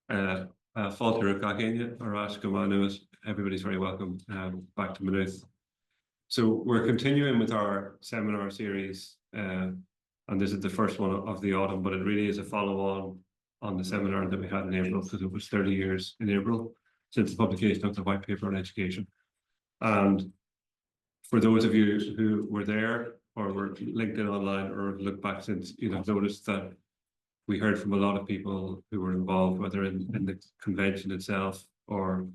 Foghlú Maynooth. Everybody's very welcome back to Maynooth. So we're continuing with our seminar series, and this is the first one of the autumn, but it really is a follow-on on the seminar that we had in April, because it was 30 years in April since the publication of the white paper on education. And for those of you who were there or were linked in online or looked back since, you'd have noticed that we heard from a lot of people who were involved, whether in the convention itself or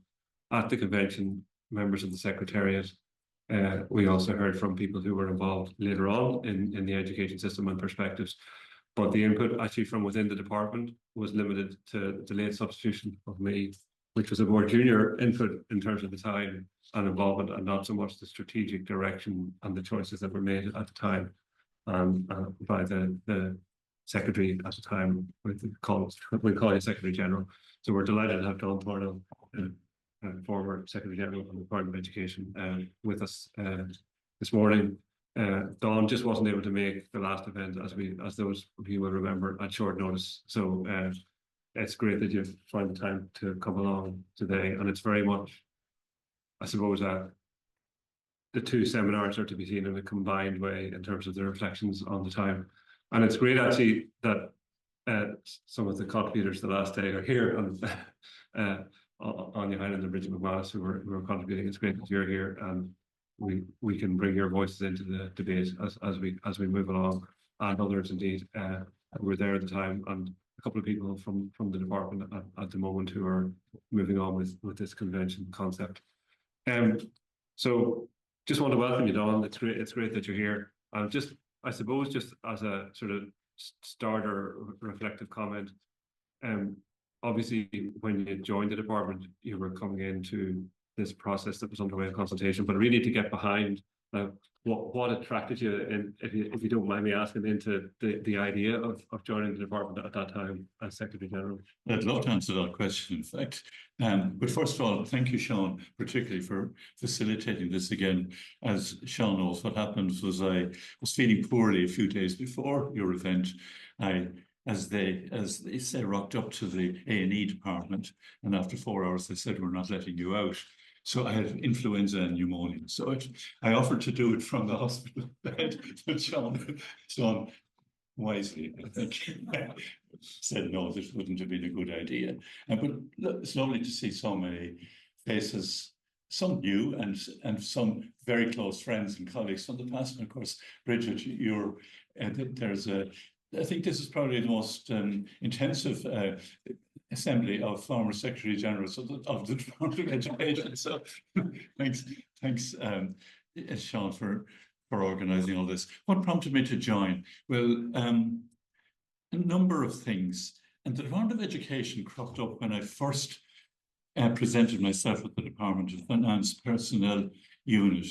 at the convention, members of the Secretariat. We also heard from people who were involved later on in the education system and perspectives. But the input actually from within the department was limited to the late substitution of me, which was a more junior input in terms of the time and involvement, and not so much the strategic direction and the choices that were made at the time by the Secretary at the time, we call you Secretary General. So we're delighted to have Don Thornhill, former Secretary General of the Department of Education, with us this morning. Don just wasn't able to make the last event, as those of you will remember, at short notice. So it's great that you've found the time to come along today, and it's very much, I suppose, the two seminars are to be seen in a combined way in terms of the reflections on the time. And it's great actually that some of the contributors the last day are here on the Highland and Bridget McManus who are contributing. It's great that you're here, and we can bring your voices into the debate as we move along, and others indeed who were there at the time, and a couple of people from the department at the moment who are moving on with this convention concept. So just want to welcome you, Don. It's great that you're here. I suppose just as a sort of starter reflective comment, obviously when you joined the department, you were coming into this process that was underway in consultation, but really to get behind what attracted you, and if you don't mind me asking, into the idea of joining the department at that time as Secretary General. I'd love to answer that question, in fact. But first of all, thank you, Seán, particularly for facilitating this again. As Seán knows, what happened was I was feeling poorly a few days before your event. As they say, rocked up to the A&E department, and after 4 hours they said, "We're not letting you out." So I had influenza and pneumonia. So I offered to do it from the hospital bed, but Seán wisely, I think, said no, this wouldn't have been a good idea. But look, it's lovely to see so many faces, some new and some very close friends and colleagues from the past. And of course, Bridget, I think this is probably the most intensive assembly of former Secretary Generals of the Department of Education. So thanks, Seán, for organising all this. What prompted me to join? Well, a number of things. And the Department of Education cropped up when I first presented myself at the Department of Finance Personnel Unit,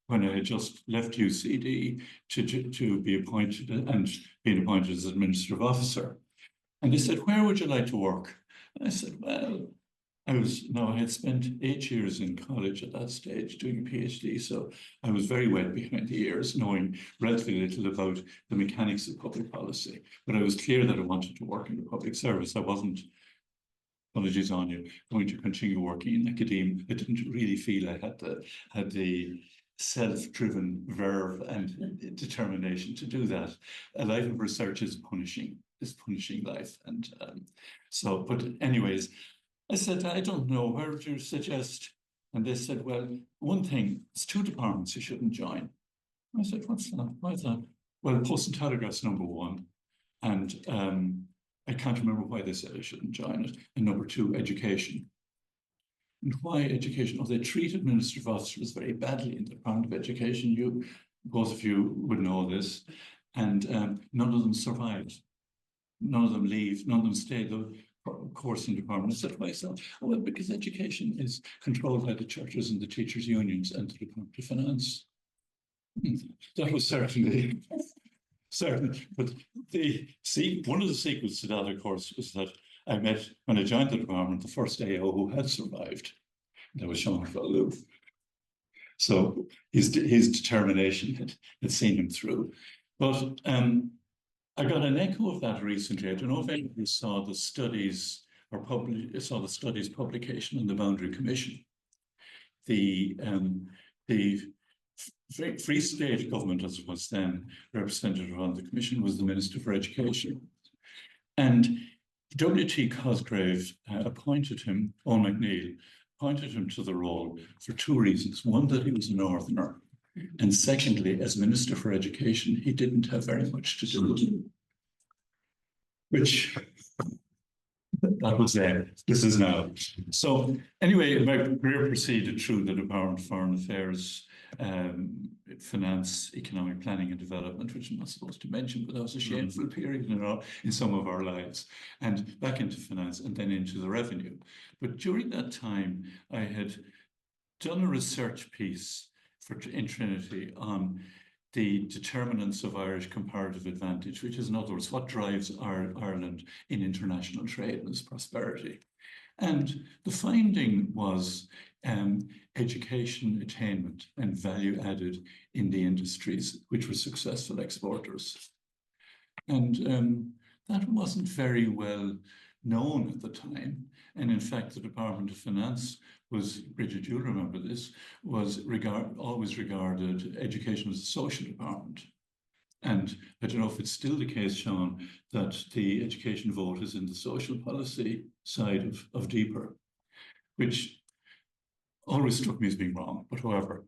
when I had just left UCD to be appointed and being appointed as Administrative Officer. And they said, "Where would you like to work?" And I said, well, I had spent 8 years in college at that stage doing a PhD, so I was very wet behind the ears, knowing relatively little about the mechanics of public policy. But I was clear that I wanted to work in the public service. I wasn't, apologies on you, going to continue working in academia. I didn't really feel I had the self-driven verve and determination to do that. A life of research is punishing life. And but anyways, I said, I don't know, where would you suggest? And they said, well, one thing, it's 2 departments you shouldn't join. I said, what's that? Why is that? Well, Post and Telegraph's number 1. And I can't remember why they said I shouldn't join it. And number 2, education. And why education? Oh, they treat administrative officers very badly in the Department of Education. Both of you would know this. And none of them survived. None of them leave. None of them stay the course in the department. I said, why so? Oh, well, because education is controlled by the churches and the teachers' unions and the Department of Finance. That was certainly certain. But one of the sequels to that, of course, was that I met, when I joined the department, the first AO who had survived. That was Seán Foghlú. So his determination had seen him through. But I got an echo of that recently. I don't know if anybody saw the studies saw the study's publication on the Boundary Commission. The Free State government, as it was then, representative on the commission was the Minister for Education. And W.T. Cosgrave appointed him, Owen McNeill, appointed him to the role for two reasons. One, that he was a Northerner. And secondly, as Minister for Education, he didn't have very much to do. Which, that was there. This is now. So anyway, my career proceeded through the Department of Foreign Affairs, Finance, Economic Planning and Development, which I'm not supposed to mention, but that was a shameful period in some of our lives, and back into finance and then into the revenue. But during that time, I had done a research piece in Trinity on the determinants of Irish comparative advantage, which is, in other words, what drives Ireland in international trade and its prosperity. And the finding was education attainment and value added in the industries which were successful exporters. And that wasn't very well known at the time. And in fact, the Department of Finance was, Bridget, you'll remember this, was always regarded education as a social department. And I don't know if it's still the case, Seán, that the education vote is in the social policy side of DEPR, which always struck me as being wrong, but however.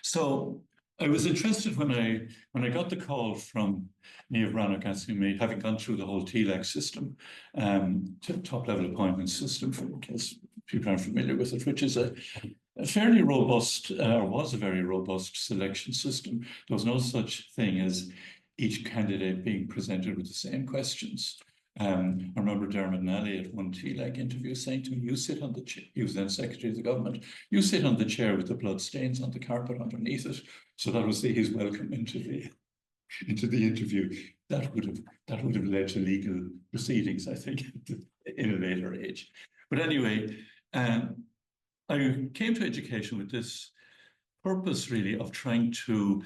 So I was interested when I got the call from Niamh Rannoch asking me, having gone through the whole TLAC system, top level appointment system, in case people aren't familiar with it, which is a fairly robust, or was a very robust selection system. There was no such thing as each candidate being presented with the same questions. I remember Dermot Nally at one TLAC interview saying to me, you sit on the chair, he was then Secretary of the Government, you sit on the chair with the blood stains on the carpet underneath it. So that was his welcome into the interview. That would have led to legal proceedings, I think, in a later age. But anyway, I came to education with this purpose really of trying to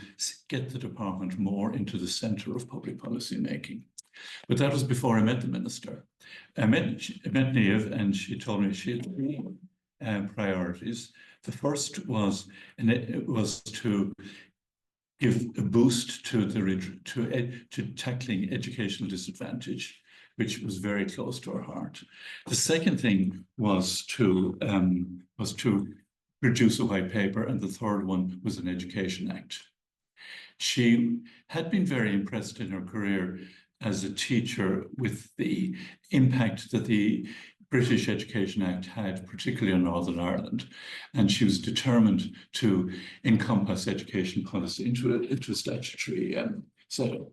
get the department more into the centre of public policy making. But that was before I met the minister. I met Niamh, and she told me she had three priorities. The first was, to give a boost to tackling educational disadvantage, which was very close to her heart. The second thing was to produce a white paper, and the third one was an Education Act. She had been very impressed in her career as a teacher with the impact that the British Education Act had, particularly on Northern Ireland, and she was determined to encompass education policy into a statutory setup.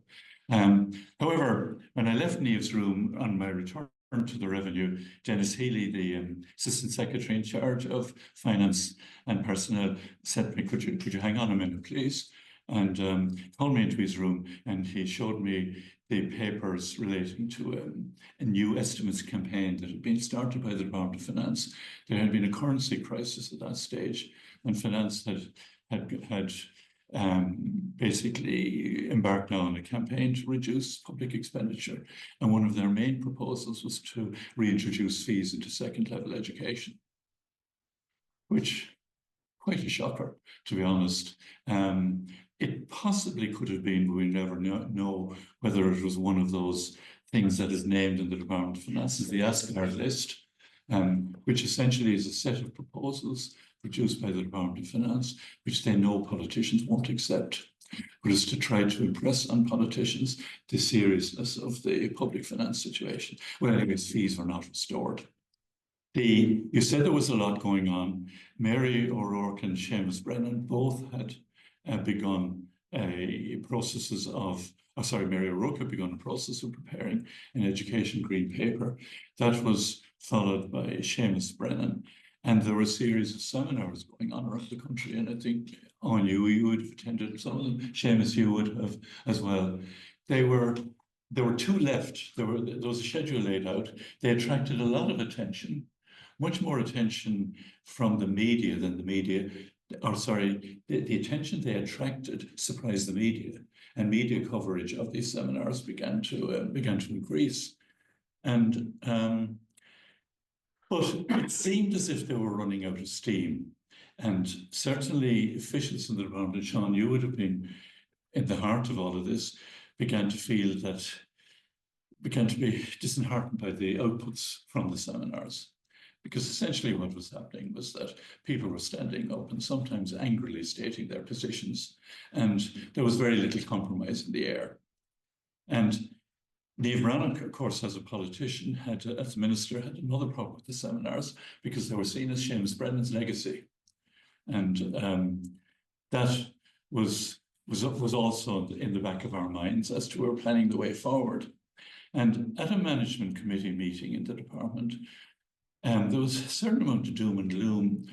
However, when I left Niamh's room on my return to the revenue, Dennis Healy, the Assistant Secretary in charge of Finance and Personnel, said to me, could you hang on a minute, please? And called me into his room, and he showed me the papers relating to a new estimates campaign that had been started by the Department of Finance. There had been a currency crisis at that stage, and Finance had basically embarked now on a campaign to reduce public expenditure. And one of their main proposals was to reintroduce fees into second-level education, which quite a shocker, to be honest. It possibly could have been, but we never know whether it was one of those things that is named in the Department of Finance as the ASCAR list, which essentially is a set of proposals produced by the Department of Finance, which they know politicians won't accept, but is to try to impress on politicians the seriousness of the public finance situation. Well, anyways, fees were not restored. You said there was a lot going on. Mary O'Rourke and Seamus Brennan both had begun processes of, Mary O'Rourke had begun a process of preparing an education green paper. That was followed by Seamus Brennan. And there were a series of seminars going on around the country. And I think, Owen, you would have attended some of them. Seamus, you would have as well. There were two left. There was a schedule laid out. They attracted a lot of attention, much more attention from the media than the media. The attention they attracted surprised the media, and media coverage of these seminars began to increase. And But it seemed as if they were running out of steam. And certainly officials in the department, and Seán, you would have been in the heart of all of this, began to be disheartened by the outputs from the seminars. Because essentially what was happening was that people were standing up and sometimes angrily stating their positions, and there was very little compromise in the air. And Niamh Bhreathnach, of course, as a politician, as a minister, had another problem with the seminars because they were seen as Seamus Brennan's legacy. And that was also in the back of our minds as to our planning the way forward. And at a management committee meeting in the department, there was a certain amount of doom and gloom.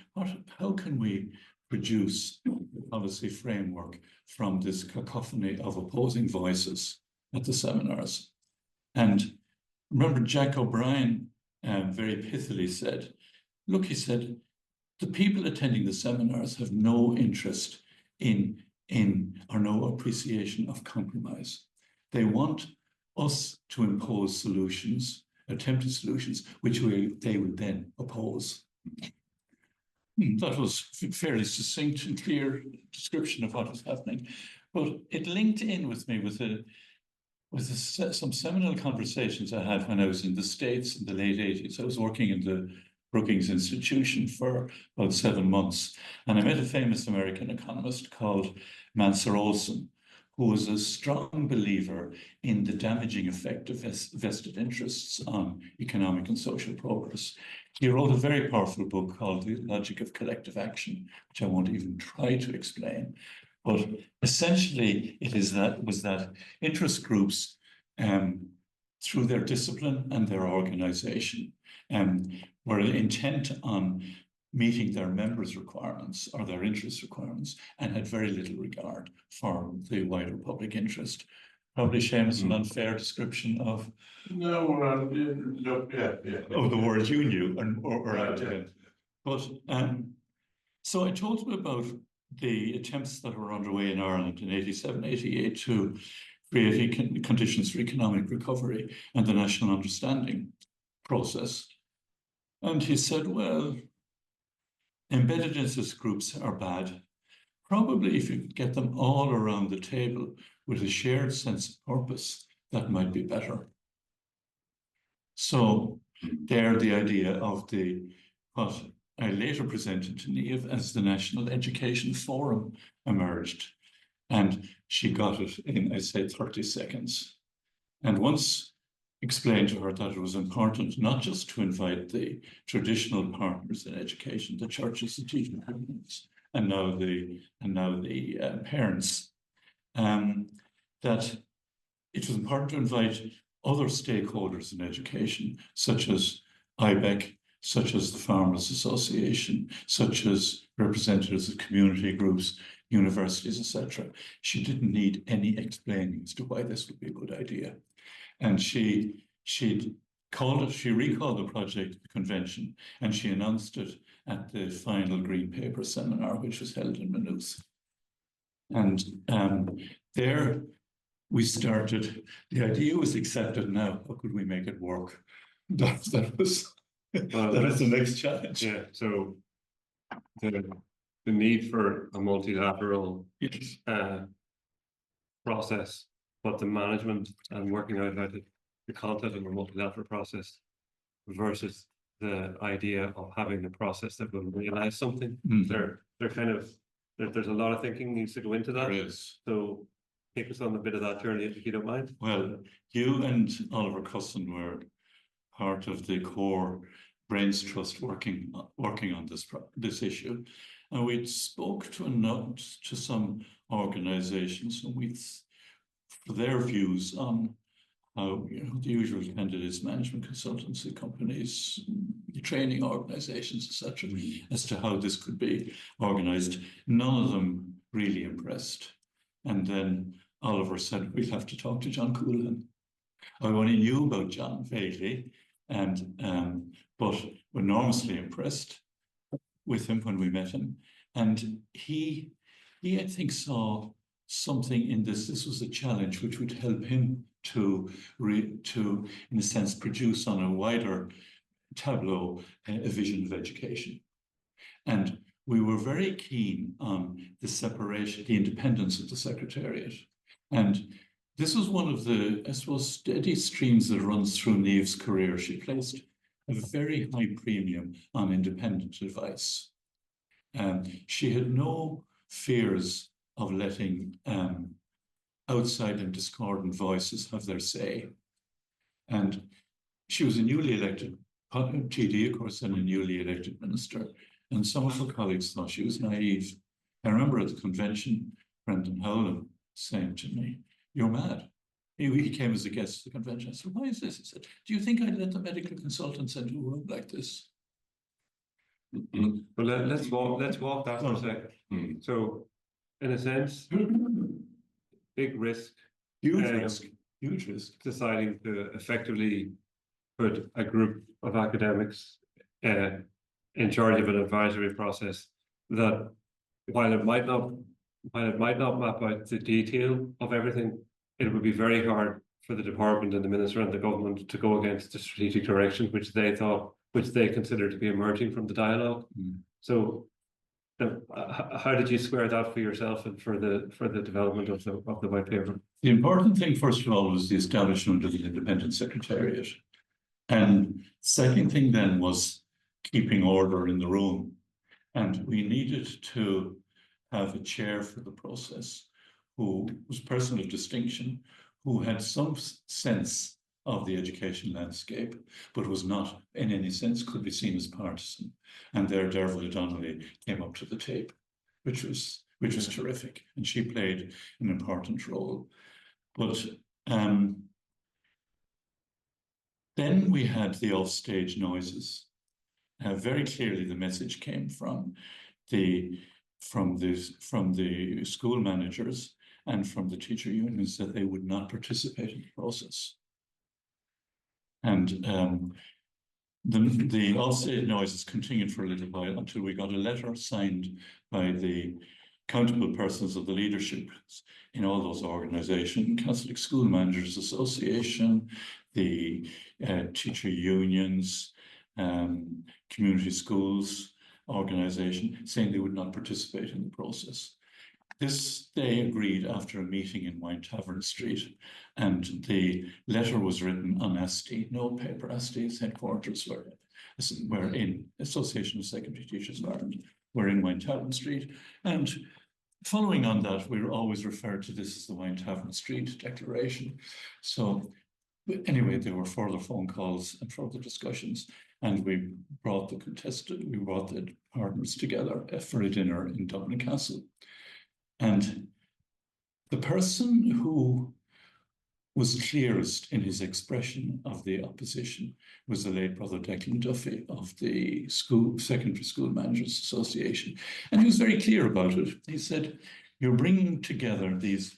How can we produce a policy framework from this cacophony of opposing voices at the seminars? And remember, Jack O'Brien very pithily said, look, he said, the people attending the seminars have no interest in or no appreciation of compromise. They want us to impose solutions, attempted solutions, which they would then oppose. That was a fairly succinct and clear description of what was happening. But it linked in with me with some seminal conversations I had when I was in the States in the late 80s. I was working in the Brookings Institution for about 7 months. And I met a famous American economist called Mansur Olson, who was a strong believer in the damaging effect of vested interests on economic and social progress. He wrote a very powerful book called The Logic of Collective Action, which I won't even try to explain. But essentially, was that interest groups, through their discipline and their organization, were intent on meeting their members' requirements or their interest requirements and had very little regard for the wider public interest. Probably, Seamus, an unfair description of of the word you knew, But so I told him about the attempts that were underway in Ireland in 87, 88 to create conditions for economic recovery and the national understanding process. And he said, well, embedded interest groups are bad. Probably if you could get them all around the table with a shared sense of purpose, that might be better. So there, the idea of what I later presented to Niamh as the National Education Forum emerged. And she got it in, I'd say, 30 seconds. And once explained to her that it was important not just to invite the traditional partners in education, the churches, the teaching communities, and now the parents, that it was important to invite other stakeholders in education, such as IBEC, such as the Farmers Association, such as representatives of community groups, universities, etc. She didn't need any explaining as to why this would be a good idea. And she recalled the project at the convention, and she announced it at the final Green Paper seminar, which was held in Maynooth. And there we started, the idea was accepted. Now, how could we make it work? That was the next challenge. Yeah, so the need for a multilateral process, but the management and working out how the content of a multilateral process versus the idea of having a process that will realize something. They're kind of, there's a lot of thinking needs to go into that. There is. So take us on a bit of that journey, if you don't mind. Well, you and Oliver Cusson were part of the core Brains Trust working on this issue, and we spoke to some organisations, and for their views on how the usual candidates, management consultancy companies, training organisations, etc., as to how this could be organised. None of them really impressed. And then Oliver said, we'll have to talk to John Coolan. I only knew about John vaguely, but were enormously impressed with him when we met him. And he I think, saw something in this. This was a challenge which would help him to in a sense, produce on a wider tableau, a vision of education. And we were very keen on the separation, the independence of the Secretariat. And this was one of the, I suppose, steady streams that runs through Niamh's career. She placed a very high premium on independent advice. She had no fears of letting outside and discordant voices have their say. And she was a newly elected TD, of course, and a newly elected minister. And some of her colleagues thought she was naive. I remember at the convention, Brendan Howland saying to me, "You're mad." He came as a guest to the convention. I said, "Why is this?" He said, "Do you think I'd let the medical consultants into a room like this?" But let's walk that for a second. So, in a sense, big risk, huge risk, deciding to effectively put a group of academics in charge of an advisory process that, while it might not map out the detail of everything, it would be very hard for the department and the minister and the government to go against the strategic direction which they consider to be emerging from the dialogue. So, how did you square that for yourself and for the development of the white paper? The important thing, first of all, was the establishment of the independent secretariat, and second thing then was keeping order in the room, and we needed to have a chair for the process who was a person of distinction, who had some sense of the education landscape, but was not in any sense could be seen as partisan. And there Dervla Donnelly came up to the tape, which was terrific, and she played an important role. But then we had the offstage noises. Very clearly, the message came from the school managers and from the teacher unions that they would not participate in the process. And the offstage noises continued for a little while until we got a letter signed by the accountable persons of the leadership in all those organizations: Catholic School Managers Association, the teacher unions, community schools organization, saying they would not participate in the process. This they agreed after a meeting in Wine Tavern Street, and the letter was written on ASTI, no paper. ASTI's headquarters were in Association of Secondary Teachers of Ireland, were in Wine Tavern Street. And following on that, we were always referred to this as the Wine Tavern Street Declaration. So anyway, there were further phone calls and further discussions, and we brought the partners together for a dinner in Dublin Castle. And the person who was clearest in his expression of the opposition was the late Brother Declan Duffy of the Secondary School Managers Association. And he was very clear about it. He said, "You're bringing together these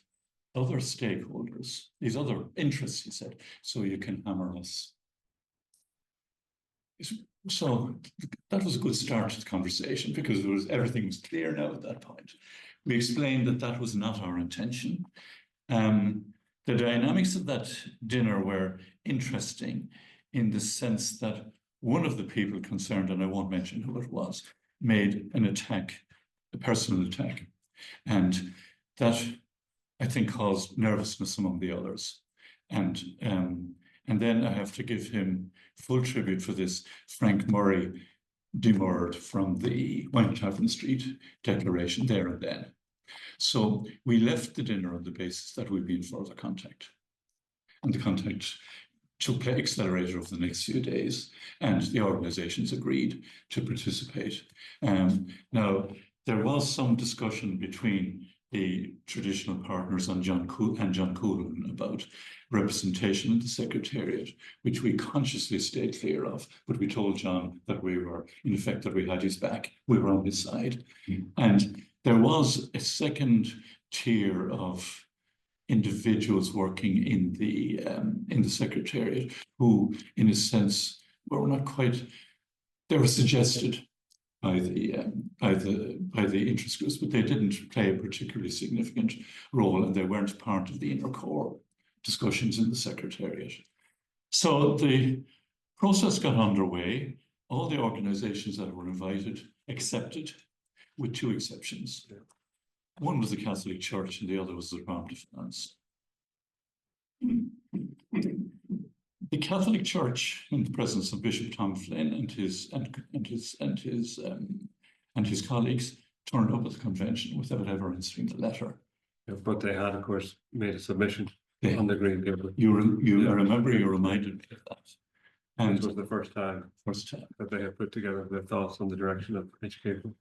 other stakeholders, these other interests," he said, "so you can hammer us." So that was a good start to the conversation, because everything was clear now at that point. We explained that that was not our intention. The dynamics of that dinner were interesting in the sense that one of the people concerned, and I won't mention who it was, made an attack, a personal attack. And that, I think, caused nervousness among the others. And then I have to give him full tribute for this. Frank Murray demurred from the Wine Tavern Street Declaration there and then. So we left the dinner on the basis that we'd be in further contact. And the contact accelerated over the next few days, and the organizations agreed to participate. Now, there was some discussion between the traditional partners and John Coolan about representation in the Secretariat, which we consciously stayed clear of, but we told John that we were, in effect, that we had his back, we were on his side. And there was a second tier of individuals working in the Secretariat who, in a sense, were not quite, they were suggested by the interest groups, but they didn't play a particularly significant role, and they weren't part of the inner core discussions in the Secretariat. So the Process got underway. All the organizations that were invited accepted, with two exceptions. One was the Catholic Church and the other was the Department of Finance. The Catholic Church, in the presence of Bishop Tom Flynn and his colleagues, turned up at the convention without ever answering the letter. Yeah, but they had, of course, made a submission on the Green Paper. I remember you reminded me of that. And this was the first time that they had put together their thoughts on the direction of education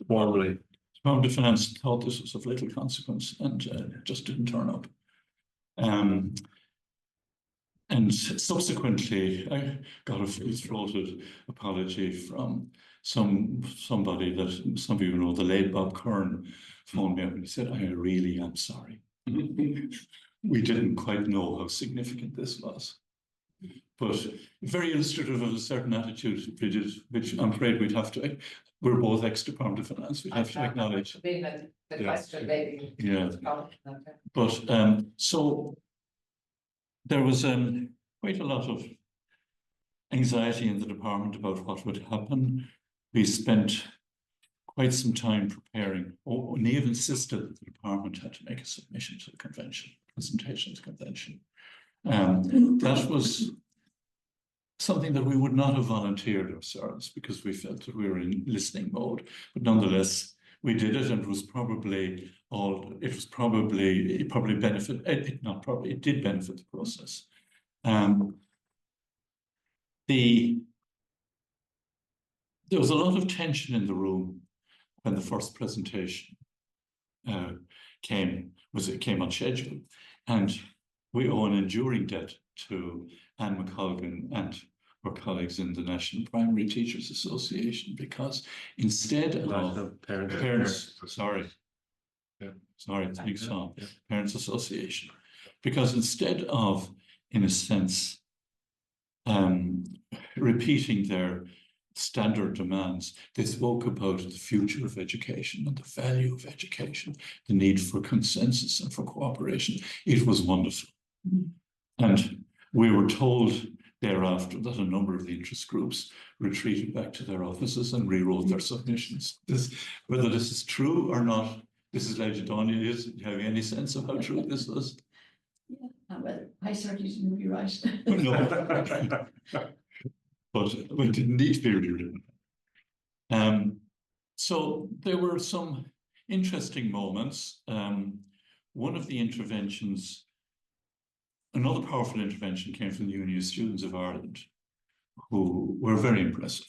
formally. The Department of Finance thought this was of little consequence and just didn't turn up. And subsequently, I got a full-throated apology from somebody that some of you know, the late Bob Kern, phoned me up and he said, "I really am sorry. We didn't quite know how significant this was." But very illustrative of a certain attitude, which I'm afraid we'd have to. We're both ex-Department of Finance. We'd have to acknowledge. The question, maybe. Yeah. But so there was quite a lot of anxiety in the department about what would happen. We spent quite some time preparing. Niamh insisted that the department had to make a submission to the convention, presentation to the convention. That was something that we would not have volunteered ourselves because we felt that we were in listening mode. But nonetheless, we did it, and it did benefit the process. There was a lot of tension in the room when the first presentation came on schedule, and we owe an enduring debt to Anne McColgan and her colleagues in the National Primary Teachers Association, because instead of Parents Association, because instead of, in a sense, repeating their standard demands, they spoke about the future of education and the value of education, the need for consensus and for cooperation. It was wonderful. And we were told thereafter that a number of the interest groups retreated back to their offices and rewrote their submissions. Whether this is true or not, this is Legidonia. Do you have any sense of how true this was? Yeah, well, I certainly didn't rewrite. No. But it didn't need to be rewritten. So there were some interesting moments. One of the interventions, another powerful intervention, came from the Union of Students of Ireland, who were very impressive.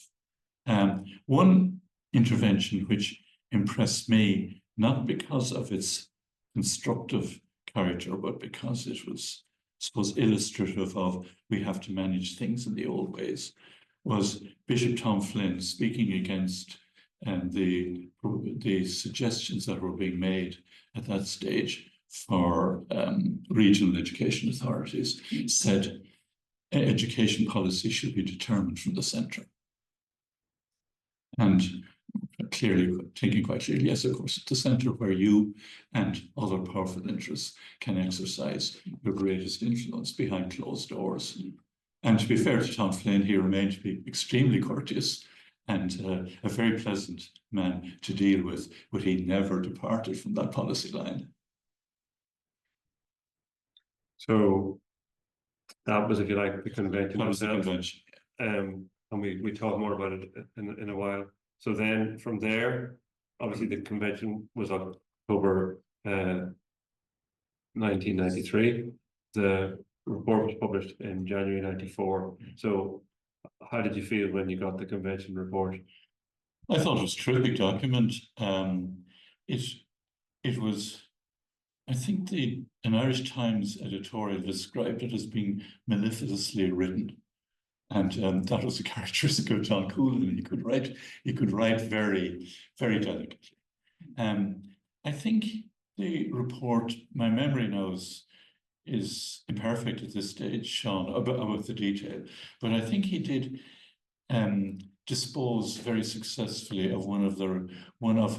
One intervention which impressed me, not because of its constructive character, but because it was, I suppose, illustrative of we have to manage things in the old ways, was Bishop Tom Flynn speaking against the suggestions that were being made at that stage for regional education authorities, said education policy should be determined from the centre. And thinking quite clearly, yes, of course, at the centre where you and other powerful interests can exercise your greatest influence behind closed doors. And to be fair to Tom Flynn, he remained to be extremely courteous and a very pleasant man to deal with, but he never departed from that policy line. So that was, if you like, the convention. That was the convention. And we talk more about it in a while. So then from there, obviously the convention was October 1993. The report was published in January 94. So how did you feel when you got the convention report? I thought it was a terrific document. It was, I think an Irish Times editorial described it as being mellifluously written. And that was a characteristic of John Coolan. He could write very, very delicately. I think the report, my memory now is imperfect at this stage, Seán, about the detail, but I think he did dispose very successfully of one of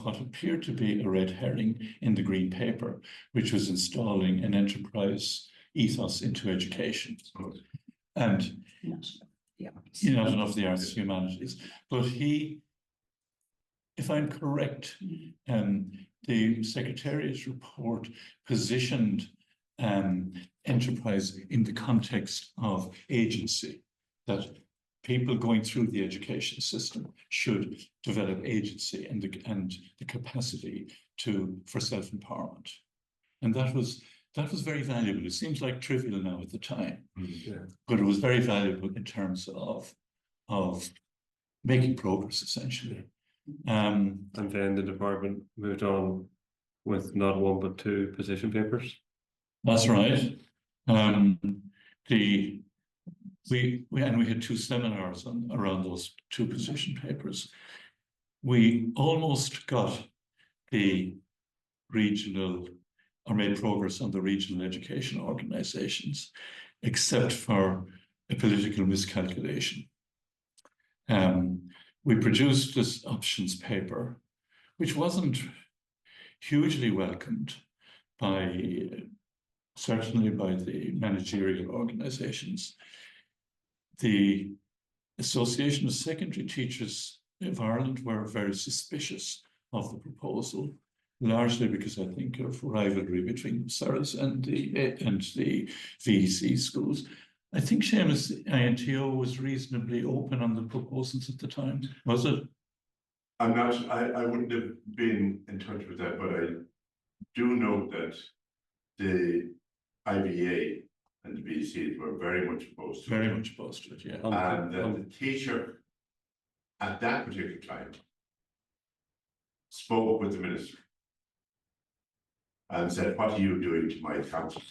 what appeared to be a red herring in the Green Paper, which was installing an enterprise ethos into education. And the arts. not enough of the arts and humanities. But he, if I'm correct, the Secretariat's report positioned enterprise in the context of agency, that people going through the education system should develop agency and the capacity for self-empowerment. And that was very valuable. It seems like trivial now at the time, but it was very valuable in terms of making progress, essentially. And then the department moved on with not one but two position papers. That's right. We had two seminars around those two position papers. We almost got the regional, or made progress on the regional education organizations, except for a political miscalculation. We produced this options paper, which wasn't hugely welcomed certainly by the managerial organizations. The Association of Secondary Teachers of Ireland were very suspicious of the proposal, largely because I think of rivalry between themselves and the VEC schools. I think Seamus INTO was reasonably open on the proposals at the time, was it? I wouldn't have been in touch with that, but I do know that the IVA and the VECs were very much opposed to it. Very much opposed to it, yeah. And the teacher at that particular time spoke with the minister and said, "What are you doing to my council?"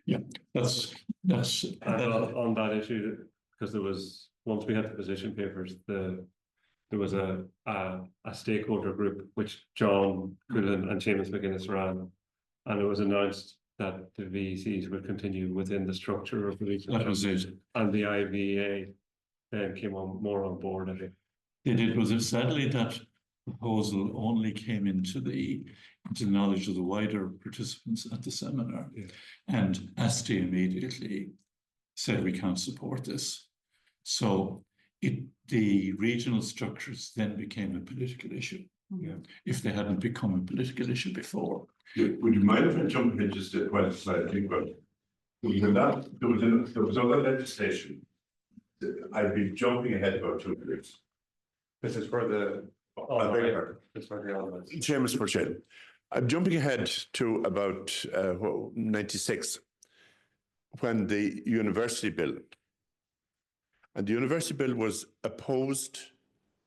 Yeah, that's on that issue, because once we had the position papers, there was a stakeholder group which John Quillen and Seamus McGuinness ran, and it was announced that the VECs would continue within the structure of the regional. That was it. And the IVA then came more on board, I think. They did. Was it sadly that proposal only came into the knowledge of the wider participants at the seminar, and ASTI immediately said we can't support this. So the regional structures then became a political issue. If they hadn't become a political issue before. Would you mind if I jump in just a quite slightly? But there was other legislation. I'd be jumping ahead about 2 years. This is for the Seamus Burchett. I'm jumping ahead to about 96, when the university bill, and the university bill was opposed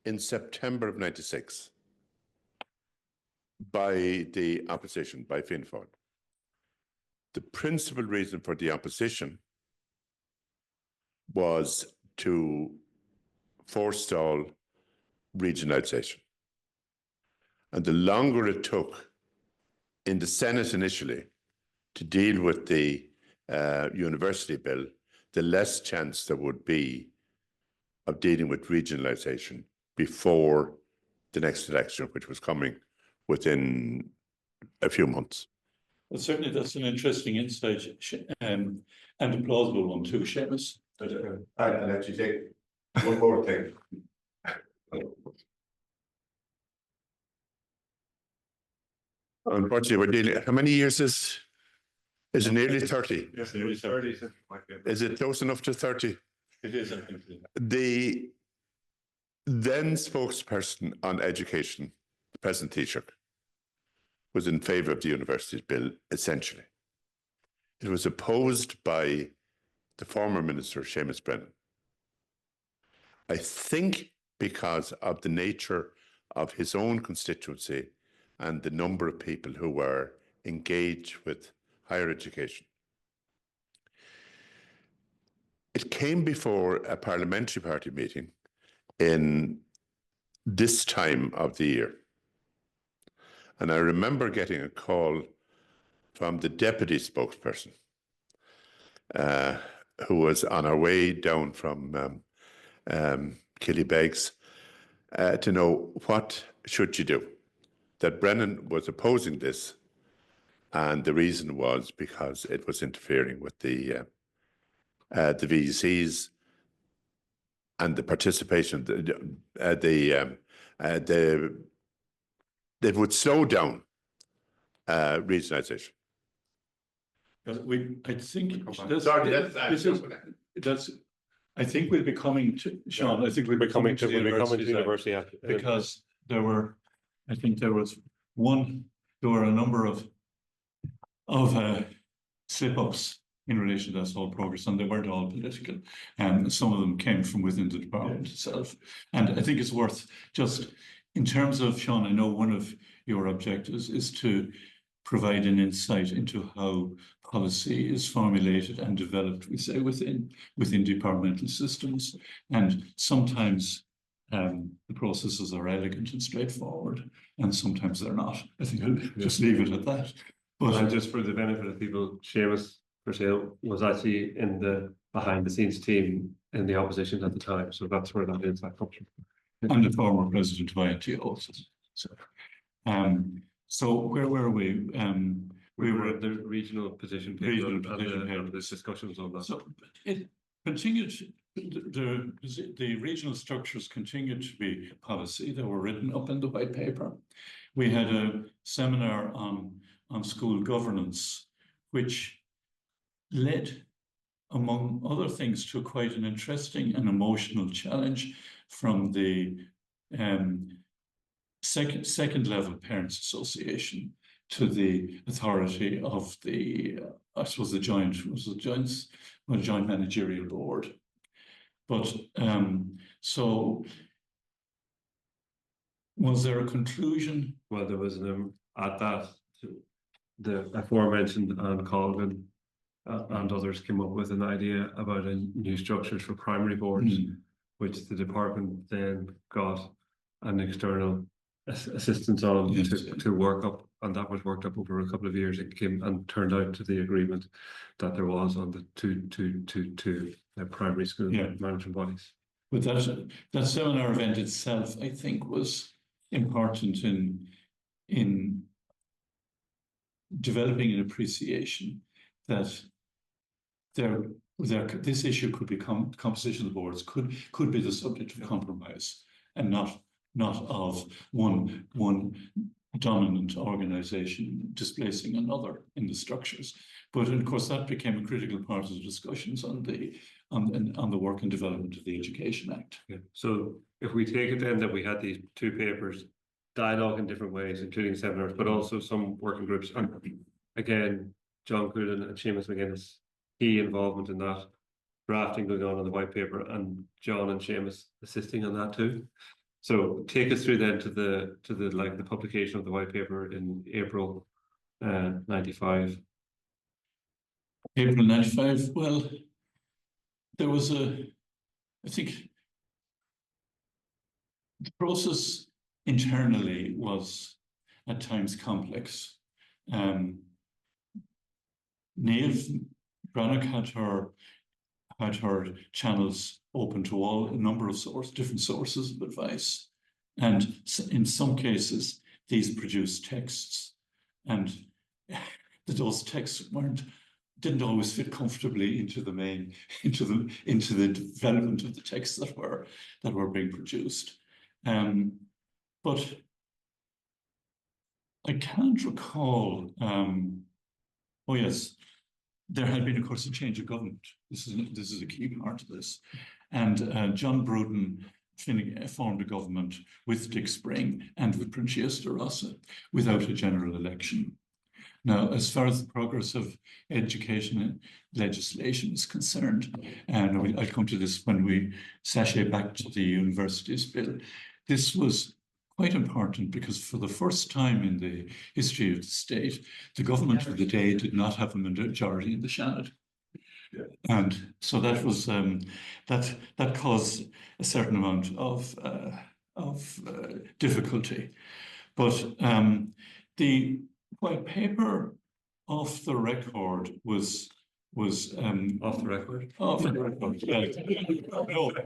in September of 96 by the opposition, by Fianna Fáil. The principal reason for the opposition was to forestall regionalisation. And the longer it took in the Senate initially to deal with the university bill, the less chance there would be of dealing with regionalisation before the next election, which was coming within a few months. Well, certainly that's an interesting insight and a plausible one too, Seamus. I'll let you take one more thing. Unfortunately, we're dealing. How many years is it? Nearly 30. Yes, nearly 30. Is it close enough to 30? It is, I think. The then spokesperson on education, the present Taoiseach, was in favour of the university bill, essentially. It was opposed by the former minister, Seamus Brennan. I think because of the nature of his own constituency and the number of people who were engaged with higher education. It came before a parliamentary party meeting in this time of the year. And I remember getting a call from the deputy spokesperson who was on our way down from Killybegs to know what should you do. That Brennan was opposing this, and the reason was because it was interfering with the VECs and the participation, they would slow down regionalisation. I think Sorry, I think we'll be coming to, Sean, I think we'll be coming to the university because there were, I think there were a number of slip-ups in relation to this whole progress, and they weren't all political, and some of them came from within the department itself. And I think it's worth just, in terms of, Sean, I know one of your objectives is to provide an insight into how policy is formulated and developed, we say, within departmental systems. And sometimes the processes are elegant and straightforward, and sometimes they're not. I think I'll just leave it at that. But and just for the benefit of people, Seamus for sale was actually in the behind the scenes team in the opposition at the time. So that's where that insight comes from. I'm the former president of INTO. So where were we? We were at the regional position paper and the discussions on that. So it continued, the regional structures continued to be policy that were written up in the white paper. We had a seminar on school governance, which led, among other things, to quite an interesting and emotional challenge from the second level Parents Association to the authority of the, I suppose, the joint managerial board. But so was there a conclusion? Well, there was at that the aforementioned Anne Colvin and others came up with an idea about a new structures for primary boards, which the department then got an external assistance on to work up, and that was worked up over a couple of years. It came and turned out to the agreement that there was on the two primary school management bodies. But that seminar event itself, I think, was important in developing an appreciation that this issue could become composition of the boards could be the subject of compromise, and not of one dominant organisation displacing another in the structures. But of course that became a critical part of the discussions on the work and development of the Education Act. Yeah. So if we take it then that we had these two papers, dialogue in different ways, including seminars, but also some working groups, and again, John Coolan and Seamus McGuinness, key involvement in that drafting going on the white paper, and John and Seamus assisting on that too. So take us through then to the publication of the white paper in April 95. April 95. Well, there was I think the process internally was at times complex. Niamh Brannock had her channels open to a number of different sources of advice, and in some cases these produced texts, and those texts didn't always fit comfortably into the development of the texts that were being produced. But I can't recall. Oh yes, there had been, of course, a change of government. This is a key part of this, and John Bruton formed a government with Dick Spring and with Princias de Rossa without a general election. Now, as far as the progress of education legislation is concerned, and I'll come to this when we sashay back to the Universities Bill, this was quite important because for the first time in the history of the state, the government of the day did not have a majority in the Seanad. Yeah. And so that was that caused a certain amount of difficulty. But the white paper off the record was off the record. Off the record.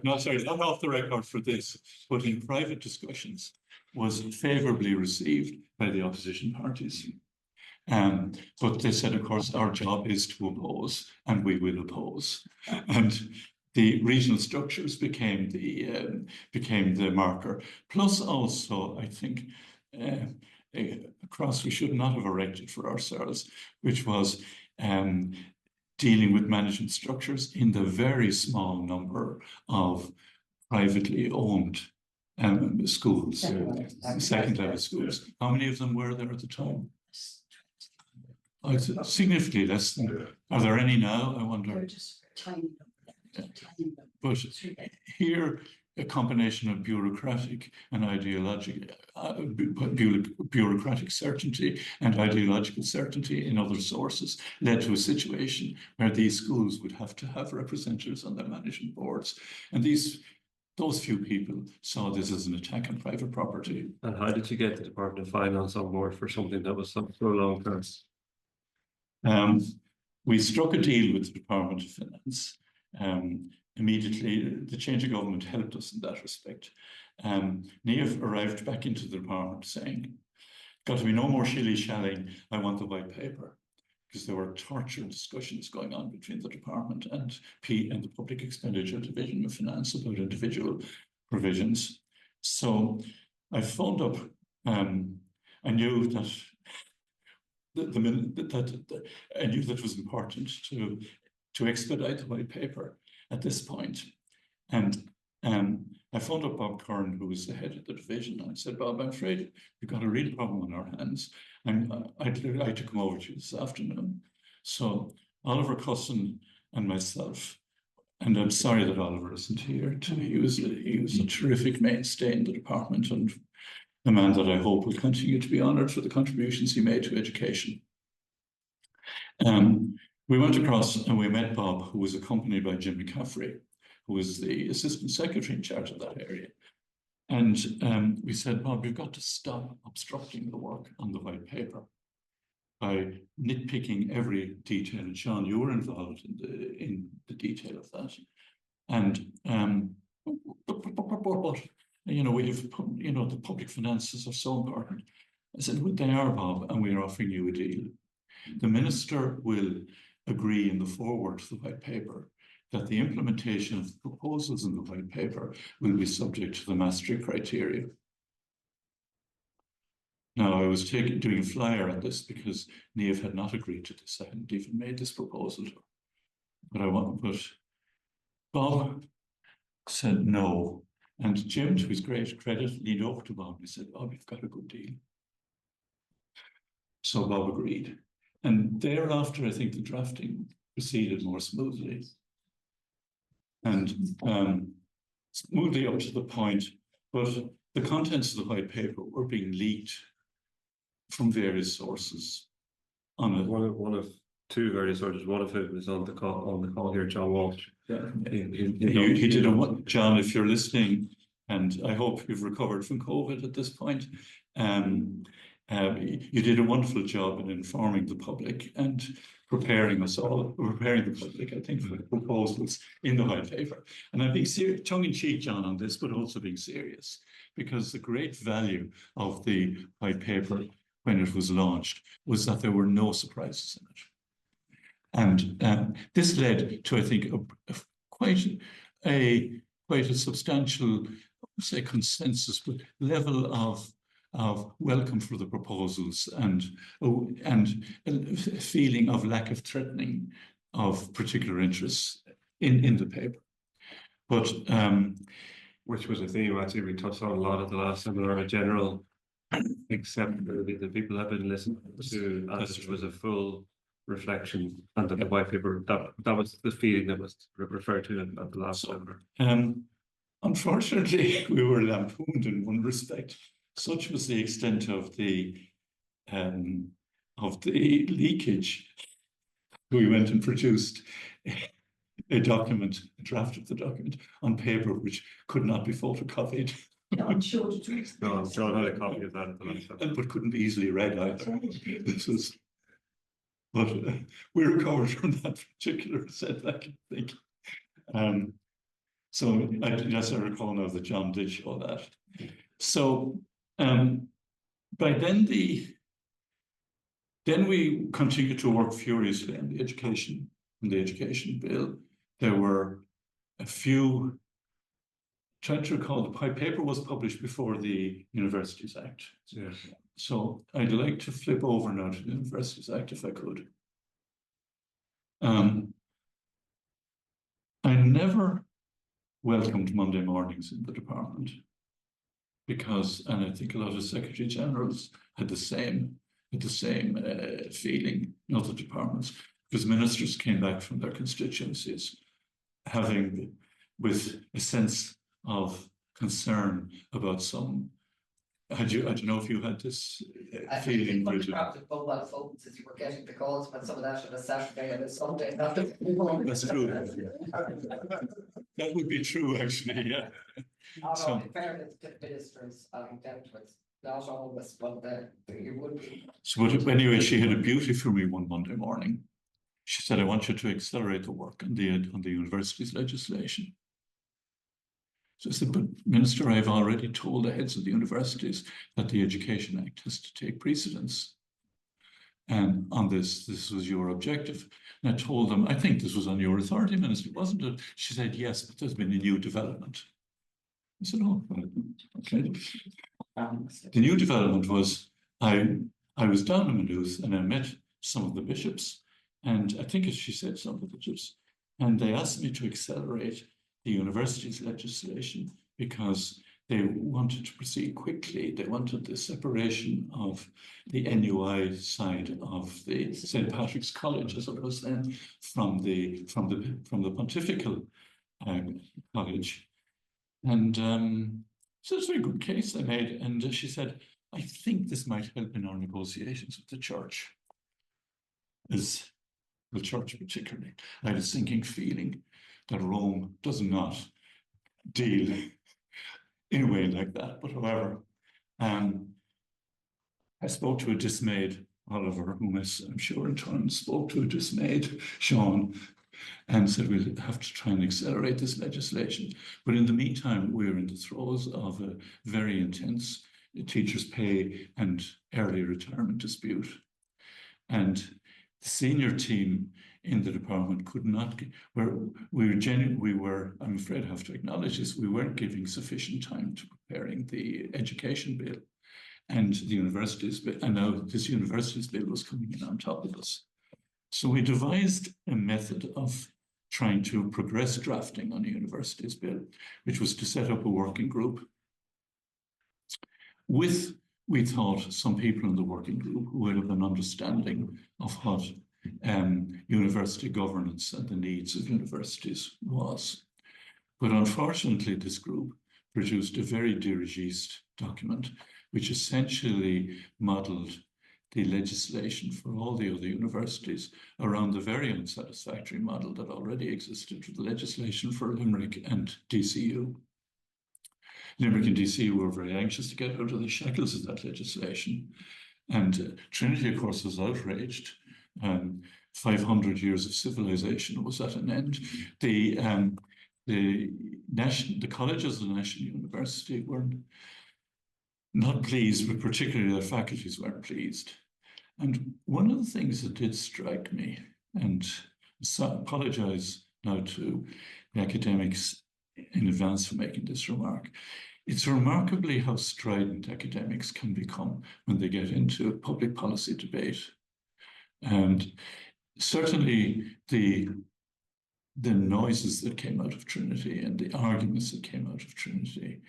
No, sorry, not off the record for this, but in private discussions was favorably received by the opposition parties. But they said, of course, our job is to oppose, and we will oppose. And the regional structures became the marker. Plus also, I think, a cross we should not have erected for ourselves, which was dealing with management structures in the very small number of privately owned schools, second level schools. How many of them were there at the time? Oh, it's significantly less than. Are there any now? I wonder. Just tiny. But here, a combination of bureaucratic and ideological, bureaucratic certainty and ideological certainty in other sources led to a situation where these schools would have to have representatives on their management boards. And those few people saw this as an attack on private property. And how did you get the Department of Finance on board for something that was so long term? We struck a deal with the Department of Finance. Immediately, the change of government helped us in that respect. Niamh arrived back into the department saying, got to be no more shilly-shallying, I want the white paper. Because there were tortured discussions going on between the department and the Public Expenditure Division of Finance about individual provisions. So I phoned up, I knew that I knew that was important to expedite the white paper at this point. And I phoned up Bob Curran, who was the head of the division, and I said, Bob, I'm afraid we've got a real problem on our hands. I'd like to come over to you this afternoon. So Oliver Cusson and myself, and I'm sorry that Oliver isn't here too. He was a terrific mainstay in the department and a man that I hope will continue to be honoured for the contributions he made to education. We went across and we met Bob, who was accompanied by Jim McCaffrey, who was the assistant secretary in charge of that area. And we said, Bob, we've got to stop obstructing the work on the white paper by nitpicking every detail. And Seán, you were involved in the detail of that. And you know, we have, you know, the public finances are so important. I said, well, they are, Bob, and we are offering you a deal. The minister will agree in the foreword to the white paper that the implementation of the proposals in the white paper will be subject to the Maastricht criteria. Now, I was doing a flyer on this because Niamh had not agreed to this. I hadn't even made this proposal to her. But Bob said no. And Jim, to his great credit, leaned over to Bob and he said, Bob, you've got a good deal. So Bob agreed. And thereafter, I think the drafting proceeded more smoothly. And smoothly up to the point, but the contents of the white paper were being leaked from various sources. One of two various sources, one of whom was on the call here, John Walsh. Yeah. He did a, John, if you're listening, and I hope you've recovered from COVID at this point, you did a wonderful job in informing the public and preparing the public, I think, for the proposals in the white paper. And I'm being serious, tongue-in-cheek, John, on this, but also being serious, because the great value of the white paper when it was launched was that there were no surprises in it. And this led to, I think, quite a substantial, say, consensus, but level of welcome for the proposals and a feeling of lack of threatening of particular interests in the paper. But which was a theme actually we touched on a lot at the last seminar in general, except the people have been listening to, as it was a full reflection, and that the white paper, that was the feeling that was referred to at the last seminar. Unfortunately, we were lampooned in one respect. Such was the extent of the leakage. We went and produced a document, a draft of the document on paper, which could not be photocopied. I'm sure to do. No, John had a copy of that at the last seminar. But couldn't be easily read either. This was, but we recovered from that particular setback, I think. So as I recall now that John did show that. So by then we continued to work furiously on the education bill. There were a few, trying to recall, the paper was published before the Universities Act. Yeah. So I'd like to flip over now to the Universities Act if I could. I never welcomed Monday mornings in the department because, and I think a lot of Secretary Generals had the same feeling in other departments, because ministers came back from their constituencies with a sense of concern about some. I don't know if you had this feeling. I think the mobile phones as you were getting the calls when some of that on a Saturday and a Sunday. That's true. That would be true, actually. Yeah. So, in fairness to the ministers, dealt with not always, but you would be. So, but anyway, she had a beauty for me one Monday morning. She said, "I want you to accelerate the work on the university's legislation." So I said, "But Minister, I've already told the heads of the universities that the Education Act has to take precedence. And on this was your objective." And I told them, "I think this was on your authority, Minister, wasn't it?" She said, "Yes, but there's been a new development." I said, "Oh, okay." The new development was I was down in Maynooth and I met some of the bishops, and I think, as she said, some of the bishops, and they asked me to accelerate the university's legislation because they wanted to proceed quickly. They wanted the separation of the NUI side of the St. Patrick's College, as it was then, from the Pontifical College. And so it's a very good case they made. And she said, "I think this might help in our negotiations with the church." As the church particularly, I had a sinking feeling that Rome does not deal in a way like that. But however, I spoke to a dismayed Oliver, whom I'm sure in turn spoke to a dismayed Seán, and said, "We'll have to try and accelerate this legislation." But in the meantime, we're in the throes of a very intense teachers' pay and early retirement dispute. And the senior team in the department could not, we were, I'm afraid I have to acknowledge this, we weren't giving sufficient time to preparing the education bill and the universities bill, and now this universities bill was coming in on top of us. So we devised a method of trying to progress drafting on a universities bill, which was to set up a working group with, we thought, some people in the working group who would have an understanding of what university governance and the needs of universities was. But unfortunately, this group produced a very dirigiste document, which essentially modelled the legislation for all the other universities around the very unsatisfactory model that already existed for the legislation for Limerick and DCU. Limerick and DCU were very anxious to get out of the shackles of that legislation. And Trinity, of course, was outraged. 500 years of civilization was at an end. The colleges of the National University were not pleased, but particularly their faculties weren't pleased. And one of the things that did strike me, and I apologize now to the academics in advance for making this remark, it's remarkably how strident academics can become when they get into public policy debate. And certainly the noises that came out of Trinity and the arguments that came out of Trinity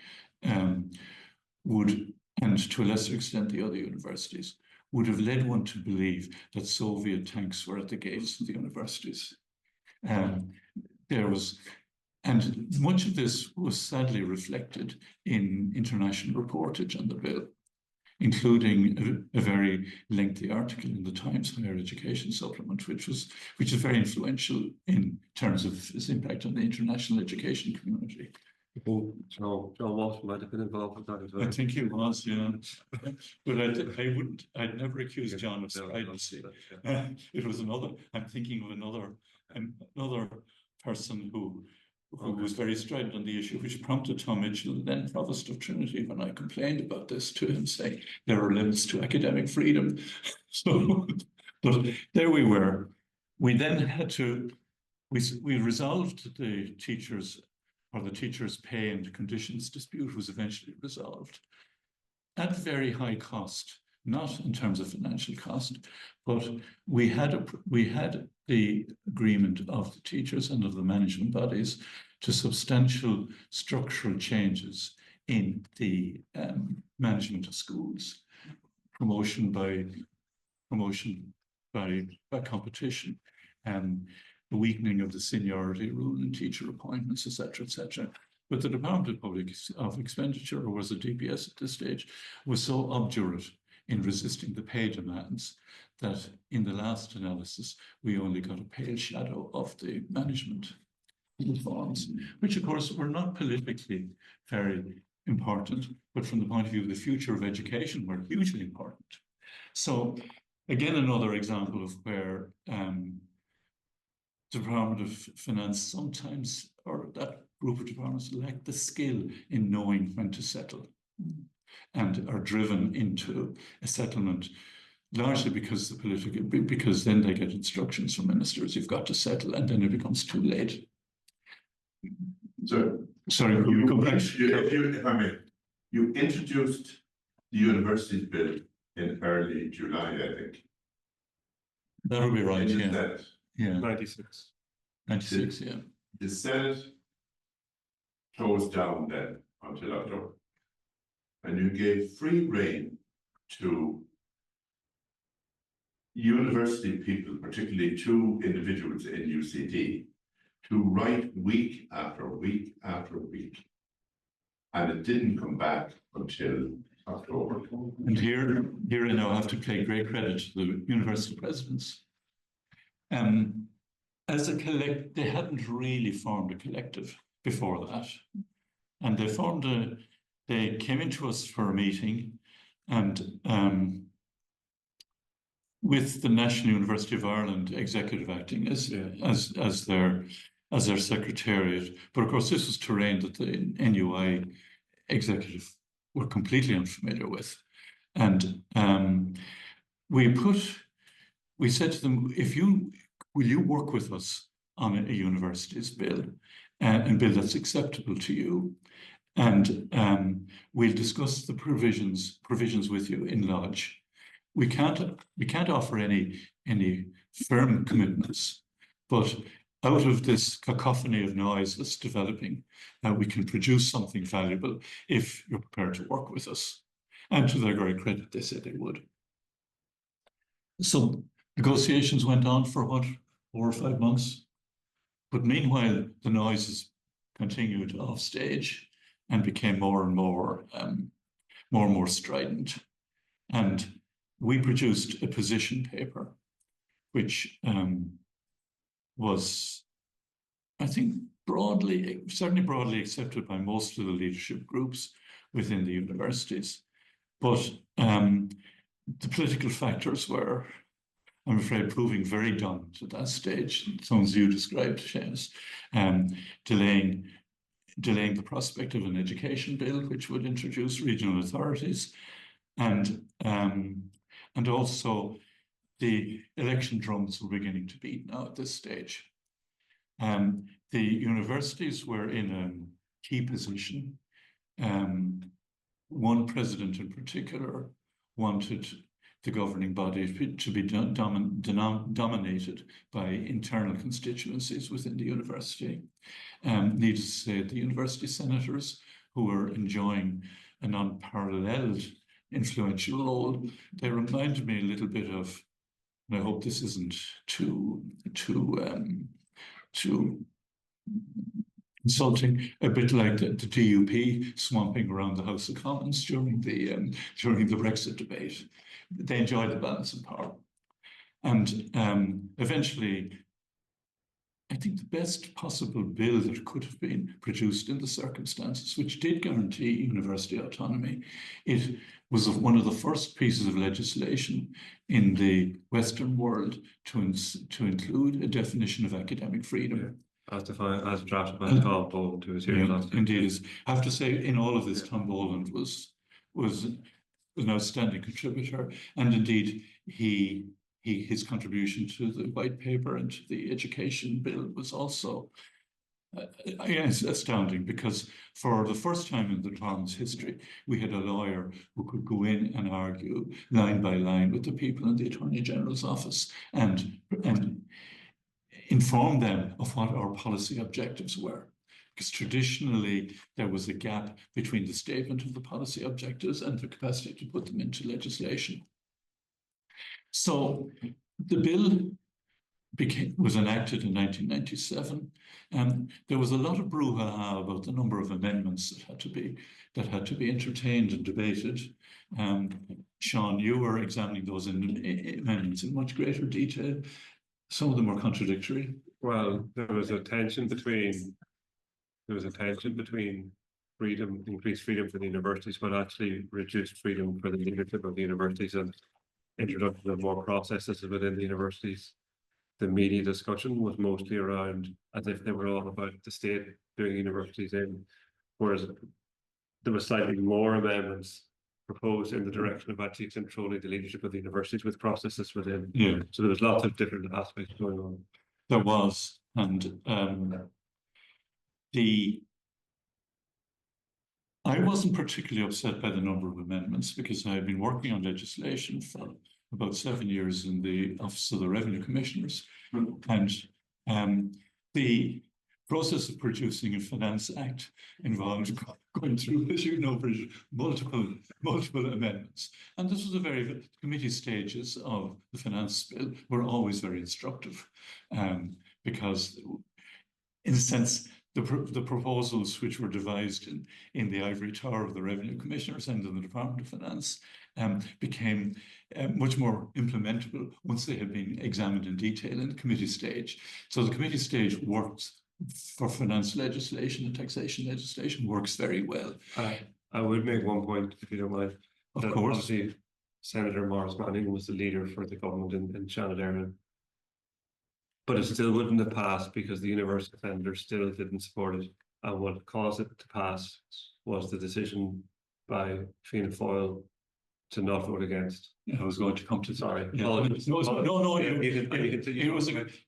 would, and to a lesser extent the other universities, would have led one to believe that Soviet tanks were at the gates of the universities. And much of this was sadly reflected in international reportage on the bill, including a very lengthy article in the Times Higher Education Supplement, which is very influential in terms of its impact on the international education community. John Walsh might have been involved with that as well. I think he was, yeah. But I'd never accuse John of stridency. It was another, I'm thinking of another person who was very strident on the issue, which prompted Tom Mitchell, then Provost of Trinity, when I complained about this to him, saying there are limits to academic freedom. So, but there we were. We then had to we resolved the teachers' pay and conditions dispute was eventually resolved at very high cost, not in terms of financial cost, but we had the agreement of the teachers and of the management bodies to substantial structural changes in the management of schools, promotion by competition, the weakening of the seniority rule in teacher appointments, etc., etc. But the Department of Public Expenditure, or was it DPS at this stage, was so obdurate in resisting the pay demands that in the last analysis, we only got a pale shadow of the management reforms, which of course were not politically very important, but from the point of view of the future of education were hugely important. So again, another example of where the Department of Finance sometimes, or that group of departments, lack the skill in knowing when to settle and are driven into a settlement largely because because then they get instructions from ministers, you've got to settle, and then it becomes too late. So, Sorry, if I may, you introduced the universities bill in early July, I think. That would be right, In the yeah. Senate. Yeah. 96. 96, yeah. The Senate closed down then until October. And you gave free rein to university people, particularly two individuals in UCD, to write week after week after week. And it didn't come back until October. And here I now have to pay great credit to the university presidents. As a collective, they hadn't really formed a collective before that. And they came into us for a meeting, and with the National University of Ireland executive acting as their secretariat. But of course, this was terrain that the NUI executive were completely unfamiliar with. And we said to them, will you work with us on a university's bill, and bill that's acceptable to you? And we'll discuss the provisions with you in Lodge. We can't offer any firm commitments, but out of this cacophony of noise that's developing, we can produce something valuable if you're prepared to work with us. And to their great credit, they said they would. So negotiations went on for what, 4 or 5 months? But meanwhile, the noises continued off stage and became more and more strident. And we produced a position paper, which was, I think, certainly broadly accepted by most of the leadership groups within the universities. But the political factors were, I'm afraid, proving very dominant at that stage. Some as you described, Seamus, delaying the prospect of an education bill, which would introduce regional authorities, and also the election drums were beginning to beat now at this stage. The universities were in a key position. One president in particular wanted the governing body to be dominated by internal constituencies within the university. Needless to say, the university senators, who were enjoying an unparalleled influential role, they reminded me a little bit of, and I hope this isn't too insulting, a bit like the DUP swamping around the House of Commons during the Brexit debate. They enjoyed the balance of power. And eventually, I think the best possible bill that could have been produced in the circumstances, which did guarantee university autonomy, it was one of the first pieces of legislation in the Western world to include a definition of academic freedom. Yeah. As drafted by Tom Boland, who was here last time. Indeed, I have to say, in all of this, Tom Boland was an outstanding contributor, and indeed he his contribution to the white paper and to the education bill was also astounding, because for the first time in the department's history, we had a lawyer who could go in and argue line by line with the people in the Attorney General's office and inform them of what our policy objectives were. Because traditionally, there was a gap between the statement of the policy objectives and the capacity to put them into legislation. So the bill was enacted in 1997, and there was a lot of brouhaha about the number of amendments that had to be entertained and debated. Seán, you were examining those amendments in much greater detail. Some of them were contradictory. Well, there was a tension between freedom, increased freedom for the universities, but actually reduced freedom for the leadership of the universities and introduction of more processes within the universities. The media discussion was mostly around as if they were all about the state doing universities in, whereas there was slightly more amendments proposed in the direction of actually controlling the leadership of the universities with processes within. Yeah. So there was lots of different aspects going on. There was, and I wasn't particularly upset by the number of amendments, because I had been working on legislation for about 7 years in the Office of the Revenue Commissioners. And the process of producing a Finance Act involved going through, as you know, multiple amendments. And this was the committee stages of the finance bill were always very instructive, because in a sense, the proposals which were devised in the ivory tower of the Revenue Commissioners and in the Department of Finance became much more implementable once they had been examined in detail in the committee stage. So the committee stage works for finance legislation and taxation legislation works very well. I would make one point, if you don't mind. Of course. Obviously, Senator Maurice Manning was the leader for the government in Shannon. But it still wouldn't have passed because the university senators still didn't support it. And what caused it to pass was the decision by Fianna Fáil to not vote against. I was going to come to sorry. Yeah. No, it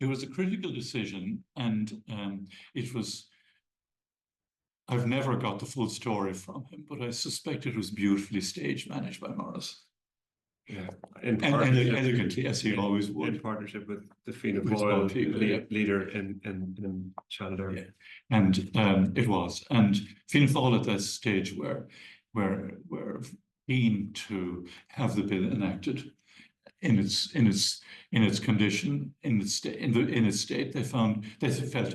was a critical decision, and it was. I've never got the full story from him, but I suspect it was beautifully stage managed by Maurice. Yeah, and elegantly, as he always would, in partnership with the Fianna Fáil leader in Shannon. Yeah. And it was, and Fianna Fáil at that stage were keen to have the bill enacted in its condition, in its state. They felt,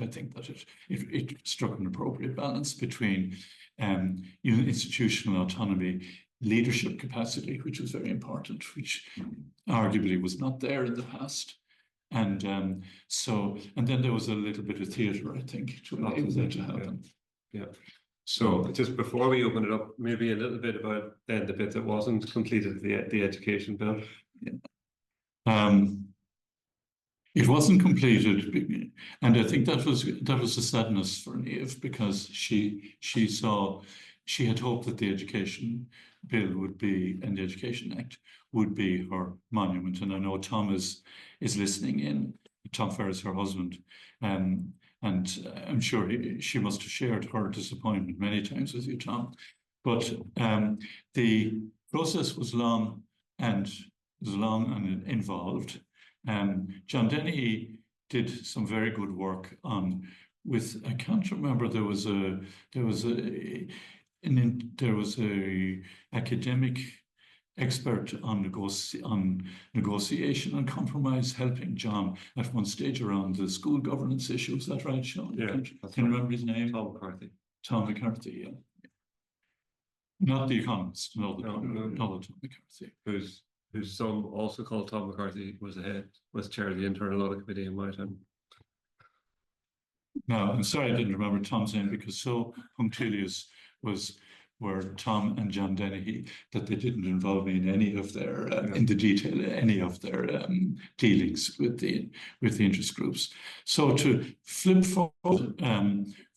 I think, that it struck an appropriate balance between institutional autonomy, leadership capacity, which was very important, which arguably was not there in the past. And then there was a little bit of theatre, I think, to enable that to happen. Yeah. So just before we open it up, maybe a little bit about then the bit that wasn't completed, the education bill. Yeah. It wasn't completed, and I think that was a sadness for Niamh, because she had hoped that the education bill would be, and the Education Act would be, her monument. And I know Tom is listening in. Tom Ferris, her husband, and I'm sure she must have shared her disappointment many times with you, Tom. But the process was long and involved. John Dennehy did some very good work I can't remember, there was a academic expert on negotiation and compromise, helping John at one stage around the school governance issue. Is that right, Seán? Yeah. Can you remember his name? Tom McCarthy. Tom McCarthy, yeah. Not the economist, no, Tom McCarthy. Whose son, also called Tom McCarthy, was chair of the internal audit committee in my time. No, I'm sorry I didn't remember Tom's name, because so punctilious were Tom and John Dennehy that they didn't involve me in any of their any of their dealings with the interest groups. So to flip forward,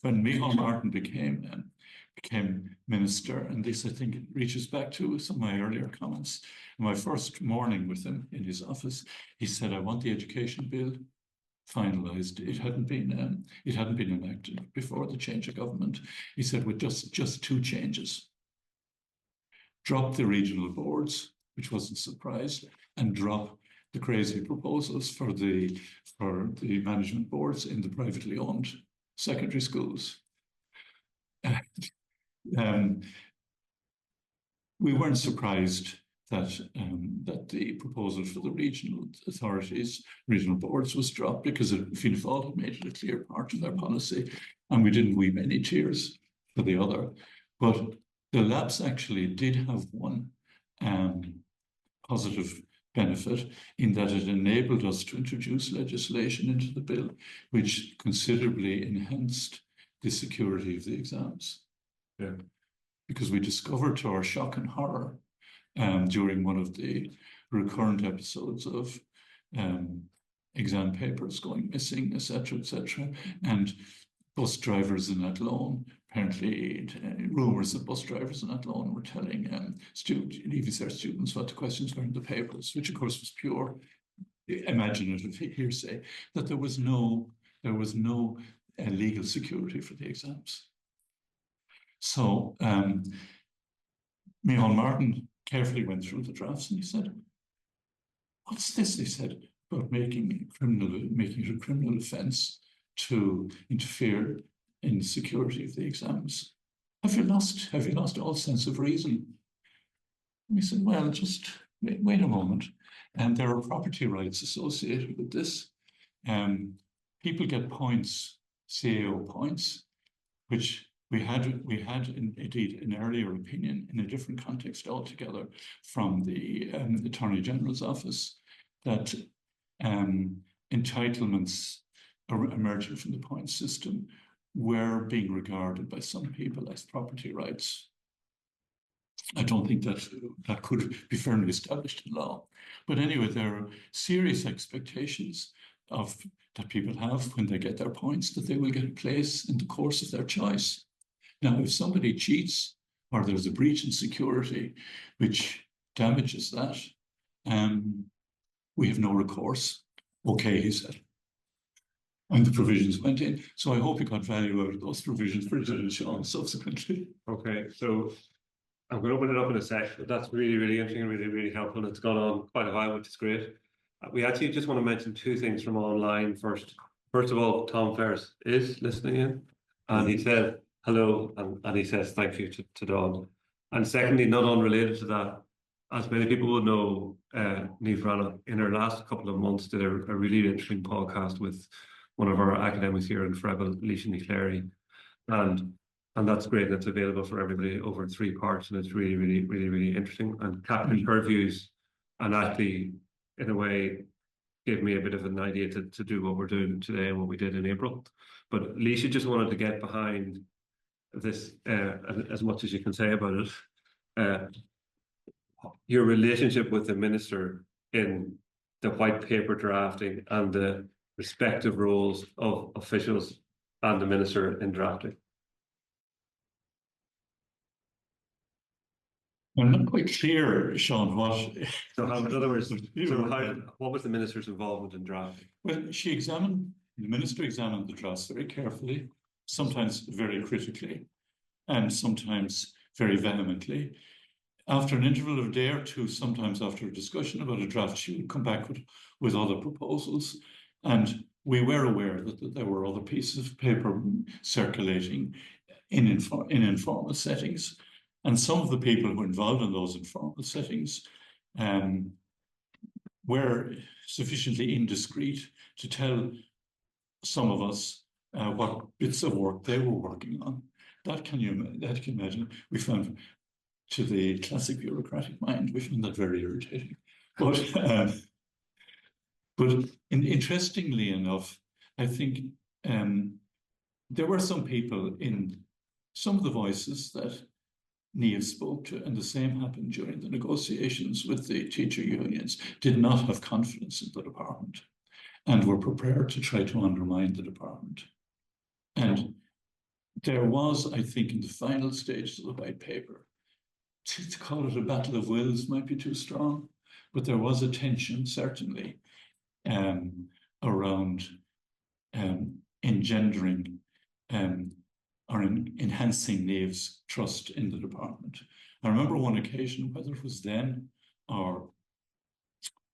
when Micheál Martin became became minister, and this, I think, reaches back to some of my earlier comments. In my first morning with him in his office, he said, "I want the education bill finalised." It hadn't been enacted before the change of government. He said, with just two changes: drop the regional boards, which wasn't a surprise, and drop the crazy proposals for the management boards in the privately owned secondary schools. We weren't surprised that the proposal for the regional authorities, regional boards, was dropped, because Fianna Fáil had made it a clear part of their policy, and we didn't weep any tears for the other. But the lapse actually did have one positive benefit, in that it enabled us to introduce legislation into the bill which considerably enhanced the security of the exams. Yeah. Because we discovered, to our shock and horror, during one of the recurrent episodes of exam papers going missing, etc., and bus drivers in Athlone, apparently rumours that bus drivers in Athlone were telling EVCR students what the questions were in the papers, which of course was pure imaginative hearsay, that there was no legal security for the exams. So Micheál Martin carefully went through the drafts, and he said, "What's this?" He said, about making it a criminal offence to interfere in the security of the exams. Have you lost all sense of reason? And he said, "Well, just wait a moment. And there are property rights associated with this. People get points, CAO points, which we had indeed an earlier opinion in a different context altogether from the Attorney General's office, that entitlements emerging from the point system were being regarded by some people as property rights. I don't think that could be firmly established in law. But anyway, there are serious expectations that people have when they get their points, that they will get a place in the course of their choice. Now, if somebody cheats, or there's a breach in security which damages that, we have no recourse. Okay, he said. And the provisions went in. So I hope you got value out of those provisions for Seán subsequently. Okay, so I'm going to open it up in a sec, but that's really, really interesting and really, really helpful. It's gone on quite a while, which is great. We actually just want to mention two things from online first. First of all, Tom Ferris is listening in, and he said hello, and he says thank you to Dawn. And secondly, not unrelated to that, as many people will know, Niamh Brennan, in her last couple of months, did a really interesting podcast with one of our academics here in Freble, Leisha Niclery, and that's great. And it's available for everybody over 3 parts, and it's really, really, really, really interesting. And capturing her views, and actually, in a way, gave me a bit of an idea to do what we're doing today and what we did in April. But Leisha just wanted to get behind this as much as you can say about it. Your relationship with the minister in the white paper drafting and the respective roles of officials and the minister in drafting. I'm not quite clear, Seán, what. So, in other words, what was the minister's involvement in drafting? Well, the minister examined the drafts very carefully, sometimes very critically, and sometimes very vehemently. After an interval of a day or two, sometimes after a discussion about a draft, she would come back with other proposals. And we were aware that there were other pieces of paper circulating in informal settings. And some of the people who were involved in those informal settings were sufficiently indiscreet to tell some of us what bits of work they were working on. That can you imagine? We found, to the classic bureaucratic mind, we found that very irritating. But interestingly enough, I think there were some people in some of the voices that Niamh spoke to, and the same happened during the negotiations with the teacher unions, did not have confidence in the department and were prepared to try to undermine the department. And there was, I think, in the final stages of the white paper, to call it a battle of wills might be too strong, but there was a tension, certainly, around engendering or enhancing Nave's trust in the department. I remember one occasion, whether it was then or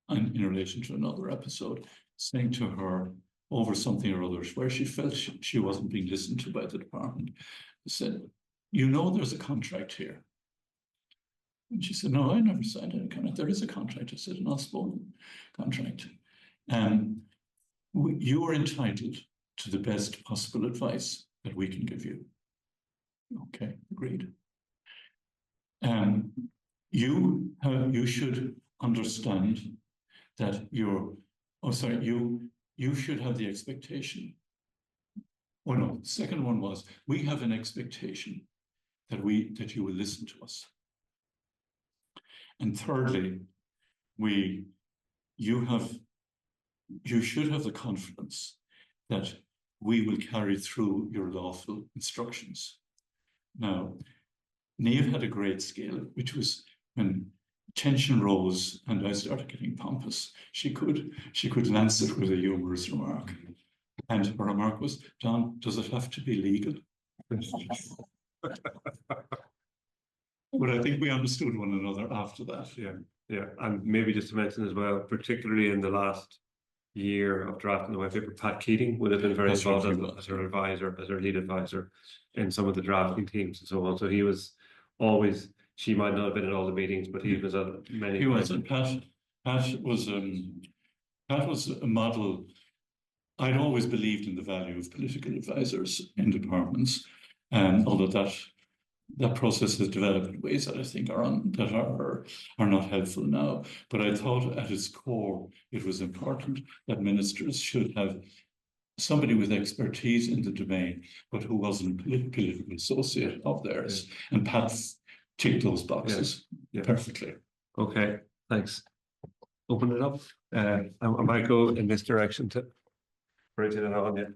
in relation to another episode, saying to her over something or other where she felt she wasn't being listened to by the department, I said, "You know there's a contract here." And she said, "No, I never signed any contract." "There is a contract." I said, "An unspoken contract. You are entitled to the best possible advice that we can give you." "Okay, agreed." You should understand that you should have the expectation. Oh no, the second one was, we have an expectation that you will listen to us. And thirdly, you should have the confidence that we will carry through your lawful instructions. Now, Niamh had a great skill, which was when tension rose and I started getting pompous, she could lance it with a humorous remark. And her remark was, "Don, does it have to be legal?" But I think we understood one another after that. Yeah. And maybe just to mention as well, particularly in the last year of drafting the white paper, Pat Keating would have been very involved as her advisor, as her lead advisor in some of the drafting teams and so on. So he was always, she might not have been at all the meetings, but he was at many. He was, and Pat was a model. I'd always believed in the value of political advisors in departments, although that process has developed in ways that I think are not helpful now. But I thought at its core, it was important that ministers should have somebody with expertise in the domain, but who wasn't a political associate of theirs. Yeah. And Pat ticked those boxes perfectly. Okay, thanks. Open it up. I might go in this direction to bridge it on you.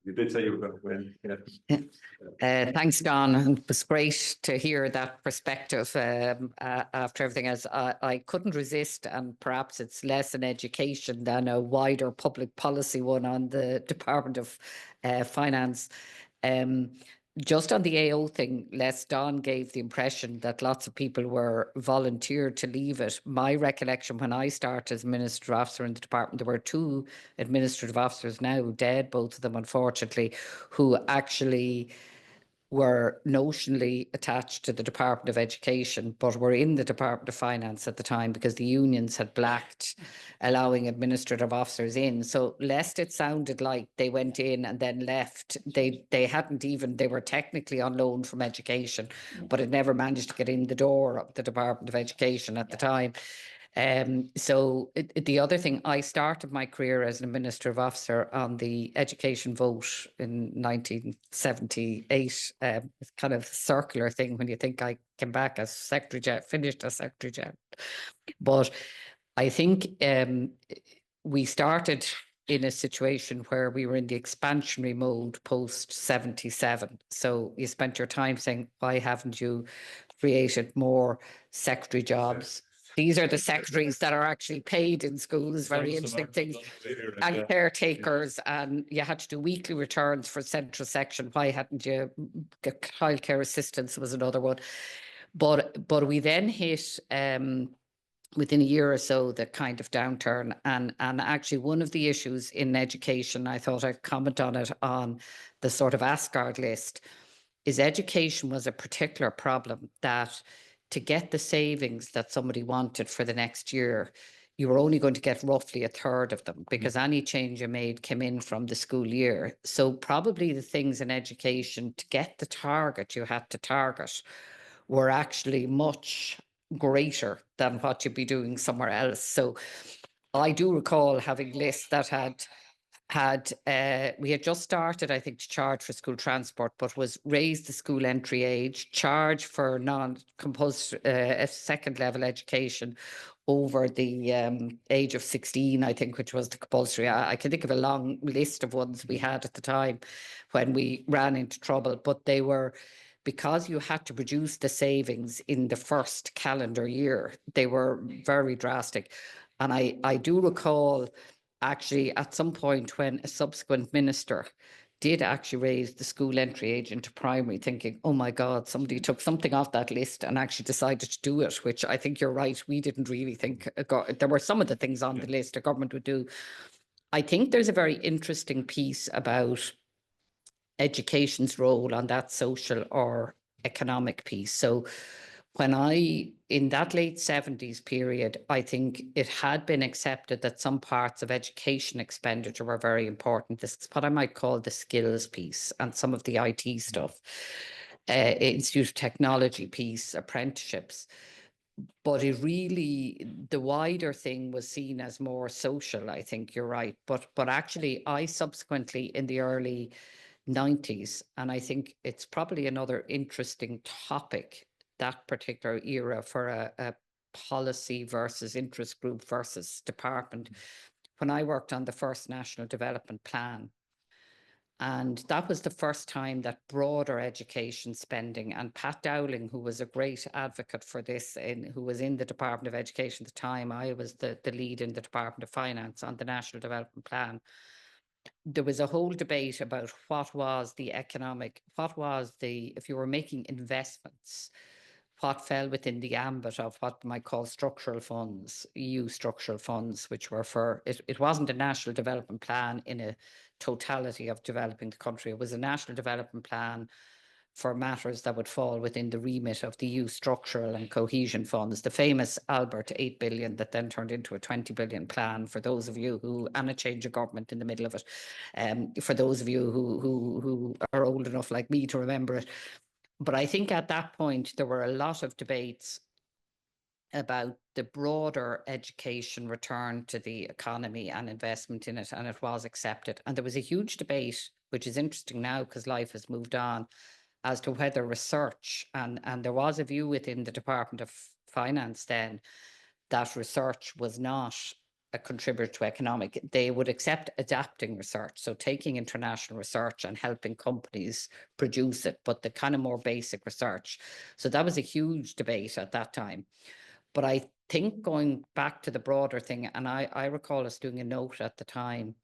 You did say you were going to win. Thanks, Don. It was great to hear that perspective after everything else. I couldn't resist, and perhaps it's less an education than a wider public policy one on the Department of Finance. Just on the AO thing, Les, Don gave the impression that lots of people were volunteered to leave it. My recollection when I started as administrative officer in the department, there were 2 administrative officers now dead, both of them unfortunately, who actually were notionally attached to the Department of Education, but were in the Department of Finance at the time because the unions had blacked allowing administrative officers in. So lest it sounded like they went in and then left, they were technically on loan from Education, but had never managed to get in the door of the Department of Education at the time. So the other thing, I started my career as an administrative officer on the education vote in 1978. It's kind of a circular thing when you think I came back as Secretary General, finished as Secretary General. But I think we started in a situation where we were in the expansionary mode post 77. So you spent your time saying, why haven't you created more secretary jobs? These are the secretaries that are actually paid in schools, very interesting things, and caretakers, and you had to do weekly returns for central section. Why hadn't you? Childcare assistance was another one. But we then hit within a year or so the kind of downturn, and actually one of the issues in education, I thought I'd comment on it on the sort of Asgard list, is education was a particular problem that to get the savings that somebody wanted for the next year, you were only going to get roughly a third of them because any change you made came in from the school year. So probably the things in education to get the target you had to target were actually much greater than what you'd be doing somewhere else. So I do recall having lists that had we had just started, I think, to charge for school transport, but was raised the school entry age, charge for non-compulsory second level education over the age of 16, I think, which was the compulsory. I can think of a long list of ones we had at the time when we ran into trouble, but they were, because you had to produce the savings in the first calendar year, they were very drastic. And I do recall actually at some point when a subsequent minister did actually raise the school entry age into primary, thinking, oh my God, somebody took something off that list and actually decided to do it, which I think you're right. We didn't really think, there were some of the things on the list the government would do. I think there's a very interesting piece about education's role on that social or economic piece. So when in that late 70s period, I think it had been accepted that some parts of education expenditure were very important. This is what I might call the skills piece and some of the IT stuff, Institute of Technology piece, apprenticeships. But it really, the wider thing was seen as more social, I think you're right. But actually, I subsequently in the early 90s, and I think it's probably another interesting topic, that particular era, for a policy versus interest group versus department. When I worked on the first National Development Plan, and that was the first time that broader education spending, and Pat Dowling, who was a great advocate for this, who was in the Department of Education at the time, I was the lead in the Department of Finance on the National Development Plan. There was a whole debate about what was the, if you were making investments, what fell within the ambit of what you might call structural funds, EU structural funds, which were for, it wasn't a national development plan in a totality of developing the country. It was a national development plan for matters that would fall within the remit of the EU structural and cohesion funds, the famous Albert 8 billion that then turned into a 20 billion plan, for those of you who, and a change of government in the middle of it, for those of you who are old enough like me to remember it. But I think at that point, there were a lot of debates about the broader education return to the economy and investment in it, and it was accepted. And there was a huge debate, which is interesting now because life has moved on, as to whether research, and there was a view within the Department of Finance then that research was not a contributor to economic. They would accept adapting research, so taking international research and helping companies produce it, but the kind of more basic research. So that was a huge debate at that time. But I think going back to the broader thing, and I recall us doing a note at the time,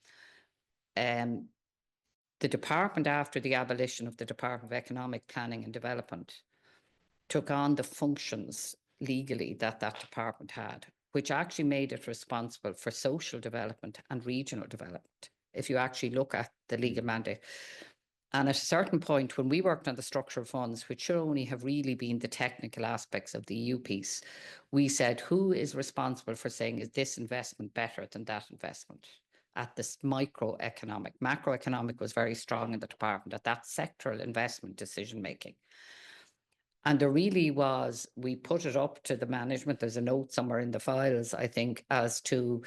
the department, after the abolition of the Department of Economic Planning and Development, took on the functions legally that department had, which actually made it responsible for social development and regional development, if you actually look at the legal mandate. And at a certain point, when we worked on the structural funds, which should only have really been the technical aspects of the EU piece, we said, who is responsible for saying, is this investment better than that investment? At this microeconomic. Macroeconomic was very strong in the department at that sectoral investment decision making. And there really was, we put it up to the management, there's a note somewhere in the files, I think, as to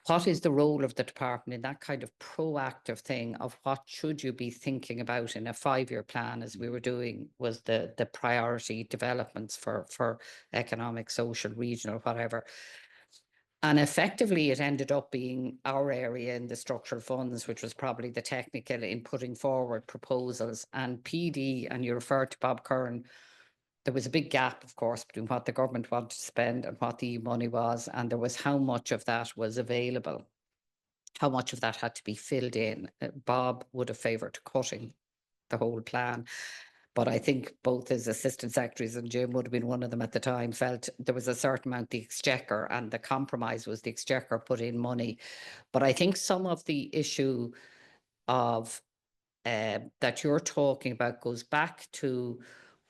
what is the role of the department in that kind of proactive thing of what should you be thinking about in a 5-year plan, as we were doing, was the priority developments for economic, social, regional, whatever. And effectively, it ended up being our area in the structural funds, which was probably the technical in putting forward proposals. And PD, and you referred to Bob Curran, there was a big gap, of course, between what the government wanted to spend and what the EU money was. And there was how much of that was available, how much of that had to be filled in. Bob would have favoured cutting the whole plan. But I think both his assistant secretaries, and Jim would have been one of them at the time, felt there was a certain amount, the exchequer, and the compromise was the exchequer put in money. But I think some of the issue of that you're talking about goes back to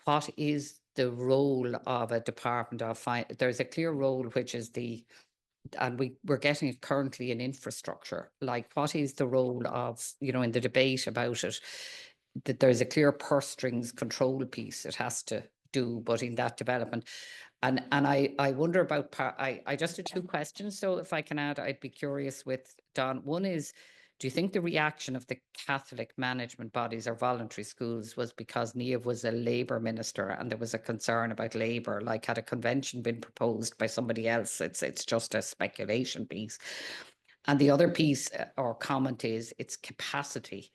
what is the role of a department of finance. There's a clear role, which is and we're getting it currently in infrastructure. Like, what is the role of, in the debate about it, that there's a clear purse strings control piece it has to do, but in that development. And I wonder about, I just had 2 questions. So if I can add, I'd be curious with Don. One is, Do you think the reaction of the Catholic management bodies or voluntary schools was because Niamh was a Labour minister and there was a concern about Labour? Like, had a convention been proposed by somebody else? It's just a speculation piece. And the other piece or comment is its capacity.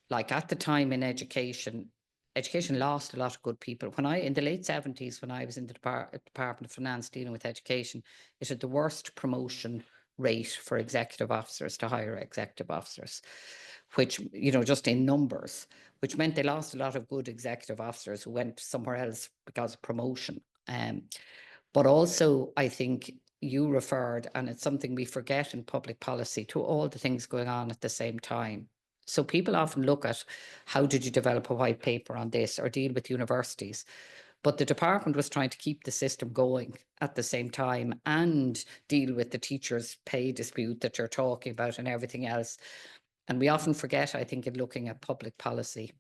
Like at the time in education lost a lot of good people. In the late 70s, when I was in the Department of Finance dealing with education, it had the worst promotion rate for executive officers to higher executive officers, which, you know, just in numbers, which meant they lost a lot of good executive officers who went somewhere else because of promotion. But also, I think you referred, and it's something we forget in public policy, to all the things going on at the same time. So people often look at how did you develop a white paper on this or deal with universities? But the department was trying to keep the system going at the same time and deal with the teachers' pay dispute that you're talking about and everything else. And we often forget, I think, in looking at public policy.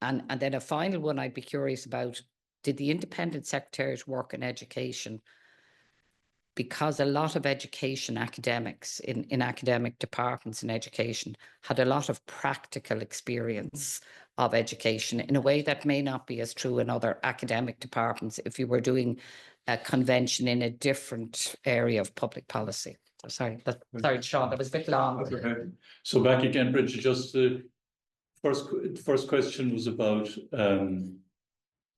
And then a final one I'd be curious about, did the independent secretariat work in education? Because a lot of education academics in academic departments in education had a lot of practical experience of education in a way that may not be as true in other academic departments if you were doing a convention in a different area of public policy. Sorry, Seán, that was a bit long. Okay. So back again, Bridget, just the first question was about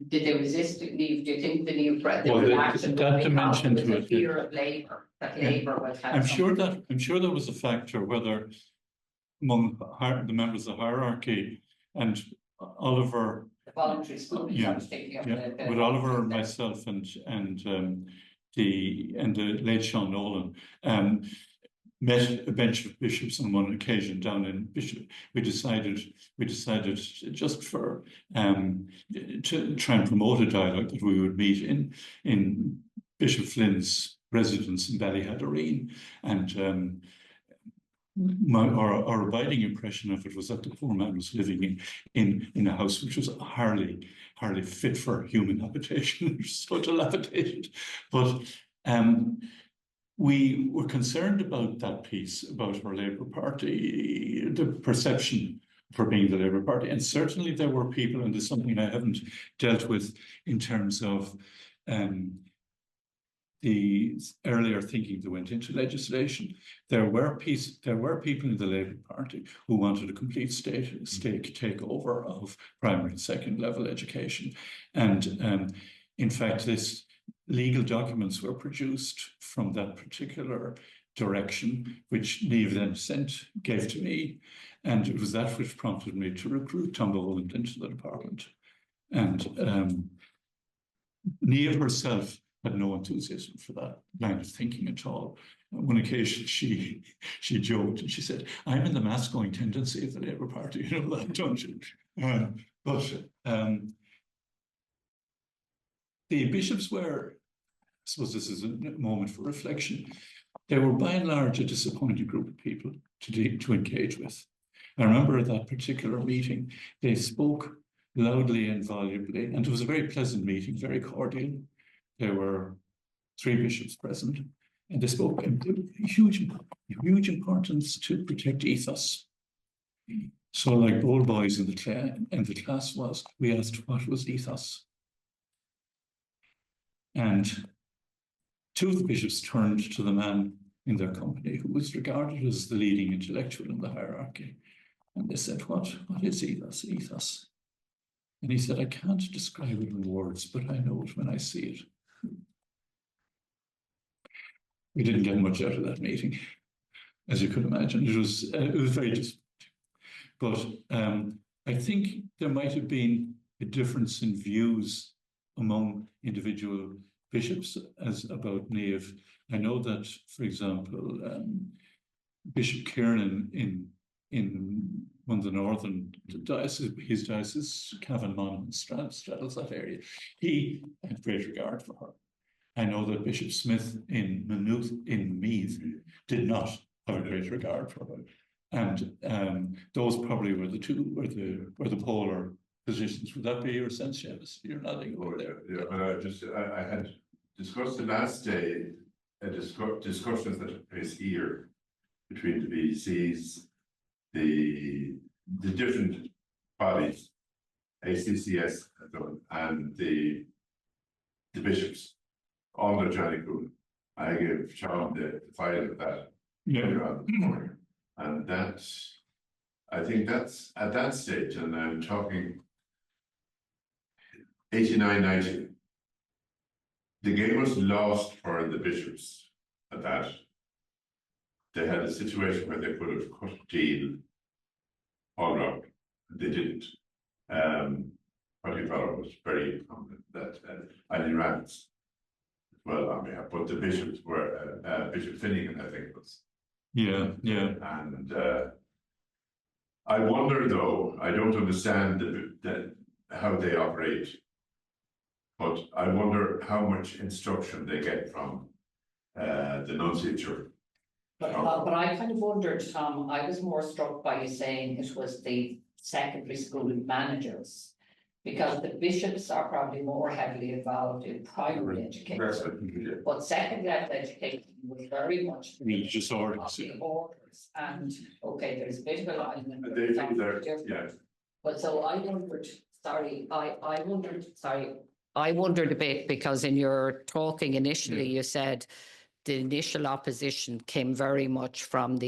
did they resist it? Do you think the new reaction that dimension to it, fear of Labour, that Labour was I'm sure there was a factor whether among the members of the hierarchy and Oliver, the voluntary schools, I was thinking of with Oliver, myself, and the late Seán Nolan, met a bench of bishops on one occasion down in Bishop. We decided just for to try and promote a dialogue that we would meet in Bishop Flynn's residence in Ballyhadereen, and our abiding impression of it was that the poor man was living in a house which was hardly fit for human habitation, so dilapidated. But we were concerned about that piece, about our Labour Party, the perception for being the Labour Party. And certainly there were people, and there's something I haven't dealt with in terms of the earlier thinking that went into legislation. There were people in the Labour Party who wanted a complete state takeover of primary and second level education. And in fact, legal documents were produced from that particular direction, which Niamh then gave to me. And it was that which prompted me to recruit Tom Boland into the department. And Niamh herself had no enthusiasm for that line of thinking at all. On one occasion, she joked and she said, "I'm in the mass-going tendency of the Labour Party, you know that, don't you?" The bishops were, I suppose this is a moment for reflection, they were by and large a disappointed group of people to engage with. I remember at that particular meeting, they spoke loudly and volubly, and it was a very pleasant meeting, very cordial. There were 3 bishops present, and they spoke huge importance to protect ethos. So, like old boys in the class was, we asked what was ethos. And 2 of the bishops turned to the man in their company who was regarded as the leading intellectual in the hierarchy. And they said, what is ethos? Ethos. And he said, I can't describe it in words, but I know it when I see it. We didn't get much out of that meeting, as you could imagine. It was very disappointing. But I think there might have been a difference in views among individual bishops about Niamh. I know that, for example, Bishop Kieran in one of the northern dioceses, his diocese, Cavan, Monaghan, straddles that area. He had great regard for her. I know that Bishop Smith in Maynooth, in Meath, did not have a great regard for her. And those probably were the polar positions. Would that be your sense, Seamus? You're nodding over there. Yeah, I had discussed the last day discussions that took place here between the VCs the different bodies, ACCS and the bishops, all under Johnny Cool. I gave Seán the file of that. And that's, I think that's at that stage, and I'm talking 89, 90. The game was lost for the bishops at that. They had a situation where they could have cut a deal all round. They didn't. What he thought was very confident that Eileen Rance, well, on behalf, but the bishops were Bishop Finnegan, I think it was. Yeah. And I wonder, though, I don't understand how they operate, but I wonder how much instruction they get from the nunciature. But I kind of wondered, Tom, I was more struck by you saying it was the secondary school managers, because the bishops are probably more heavily involved in primary education. But secondary level education was very much Religious orders. the orders, and okay, there's a bit of alignment. They think they're, yeah. But so I wondered a bit, because in your talking initially, you said the initial opposition came very much from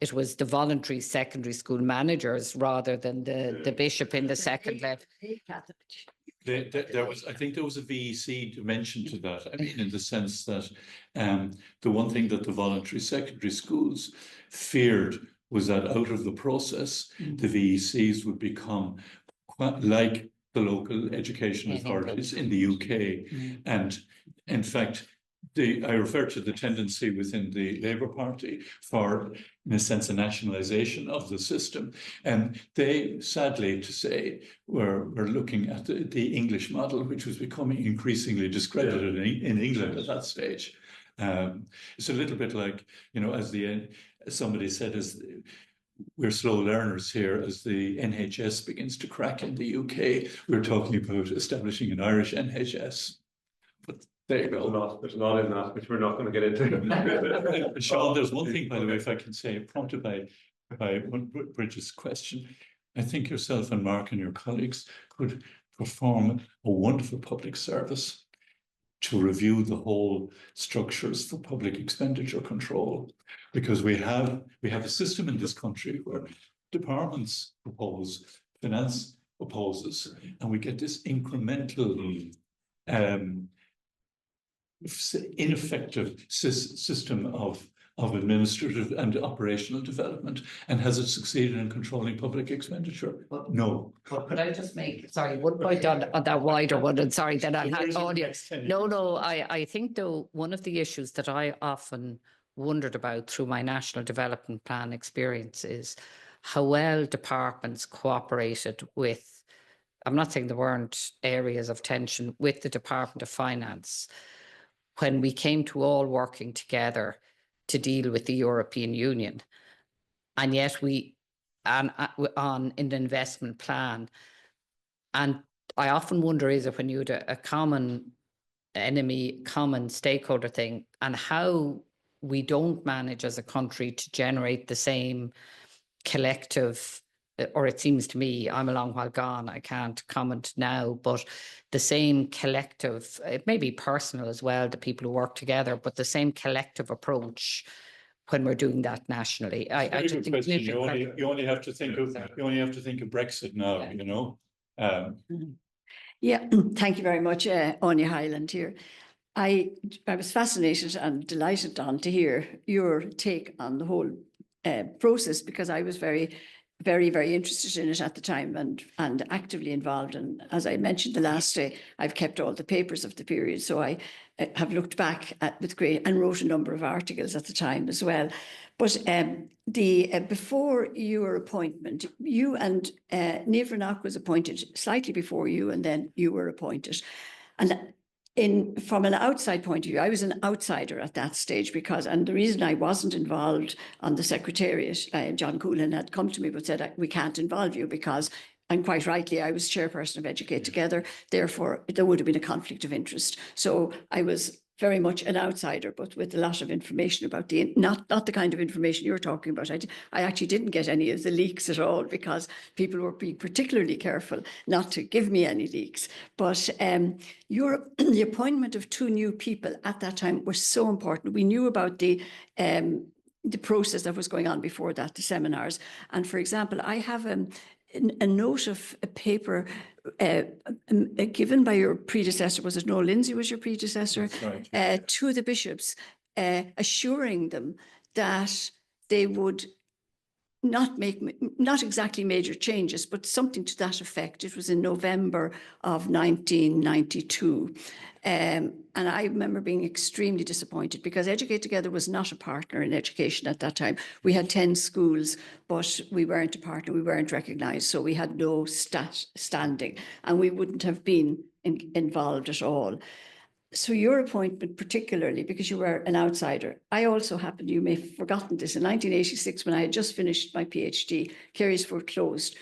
it was the voluntary secondary school managers rather than the bishop in the second level. There was, I think there was a VEC dimension to that. I mean, in the sense that the one thing that the voluntary secondary schools feared was that out of the process, the VECs would become quite like the local education authorities in the UK. And in fact, I refer to the tendency within the Labour Party for, in a sense, a nationalisation of the system. And they, sadly to say, were looking at the English model, which was becoming increasingly discredited in England at that stage. It's a little bit like, you know, as somebody said, we're slow learners here. As the NHS begins to crack in the UK, we're talking about establishing an Irish NHS. But there you go. There's a lot in that, which we're not going to get into. Seán, there's one thing, by the way, if I can say, prompted by Bridget's question. I think yourself and Mark and your colleagues could perform a wonderful public service to review the whole structures for public expenditure control, because we have a system in this country where departments propose, finance opposes, and we get this incremental ineffective system of administrative and operational development. And has it succeeded in controlling public expenditure? No. Could I just make, one point on that wider one, and sorry that I had audience. No, I think though, one of the issues that I often wondered about through my National Development Plan experience is how well departments cooperated with, I'm not saying there weren't areas of tension with the Department of Finance, when we came to all working together to deal with the European Union. And yet on an investment plan. And I often wonder, is it when you had a common enemy, common stakeholder thing, and how we don't manage as a country to generate the same collective, or it seems to me, I'm a long while gone, I can't comment now, but the same collective, it may be personal as well, the people who work together, but the same collective approach when we're doing that nationally. I just think you only have to think of Brexit now, you know. Yeah, thank you very much, Anya Highland here. I was fascinated and delighted to hear your take on the whole process, because I was very interested in it at the time and actively involved. And as I mentioned the last day, I've kept all the papers of the period. So I have looked back with great and wrote a number of articles at the time as well. But before your appointment, you and Niamh Bhreathnach was appointed slightly before you, and then you were appointed. And from an outside point of view, I was an outsider at that stage, and the reason I wasn't involved on the Secretariat, John Coolan had come to me but said, we can't involve you because, and quite rightly, I was chairperson of Educate Together, therefore there would have been a conflict of interest. So I was very much an outsider, but with a lot of information about not the kind of information you're talking about. I actually didn't get any of the leaks at all because people were being particularly careful not to give me any leaks. But the appointment of 2 new people at that time was so important. We knew about the process that was going on before that, the seminars. And for example, I have a note of a paper given by your predecessor, was it Noel Lindsay was your predecessor? That's right. To the bishops, assuring them that they would not exactly major changes, but something to that effect. It was in November of 1992. And I remember being extremely disappointed because Educate Together was not a partner in education at that time. We had 10 schools, but we weren't a partner, we weren't recognised, so we had no standing, and we wouldn't have been involved at all. So your appointment, particularly because you were an outsider, I also happened, you may have forgotten this, in 1986, when I had just finished my PhD, Carysford closed,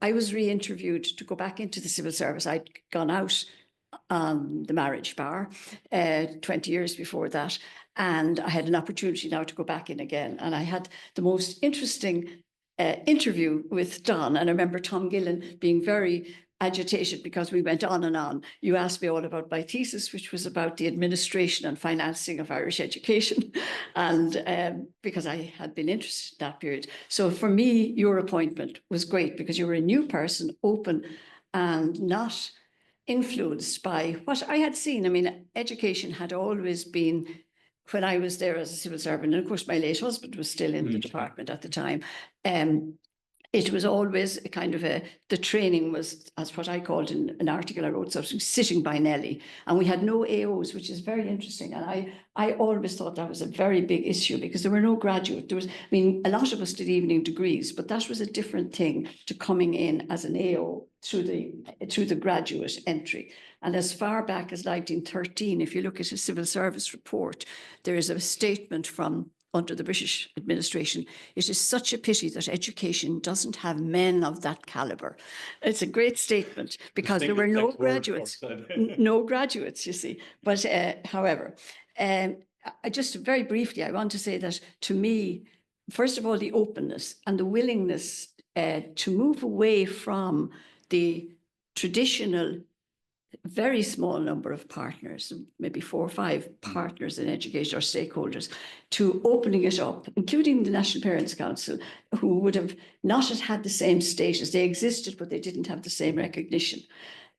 I was re-interviewed to go back into the civil service. I'd gone out on the marriage bar 20 years before that, and I had an opportunity now to go back in again. And I had the most interesting interview with Don, and I remember Tom Gillen being very agitated because we went on and on. You asked me all about my thesis, which was about the administration and financing of Irish education, and because I had been interested in that period. So for me, your appointment was great because you were a new person, open and not influenced by what I had seen. I mean, education had always been, when I was there as a civil servant, and of course my late husband was still in the department at the time, it was always a kind of the training was, as what I called in an article I wrote, sort of sitting by Nelly. And we had no AOs, which is very interesting. And I always thought that was a very big issue because there were no graduate. I mean, a lot of us did evening degrees, but that was a different thing to coming in as an AO through the graduate entry. And as far back as 1913, if you look at a civil service report, there is a statement from under the British administration, it is such a pity that education doesn't have men of that caliber. It's a great statement because there were no graduates, no graduates, you see. But however, just very briefly, I want to say that to me, first of all, the openness and the willingness to move away from the traditional very small number of partners, maybe 4 or 5 partners in education or stakeholders, to opening it up, including the National Parents Council, who would have not had the same status. They existed, but they didn't have the same recognition.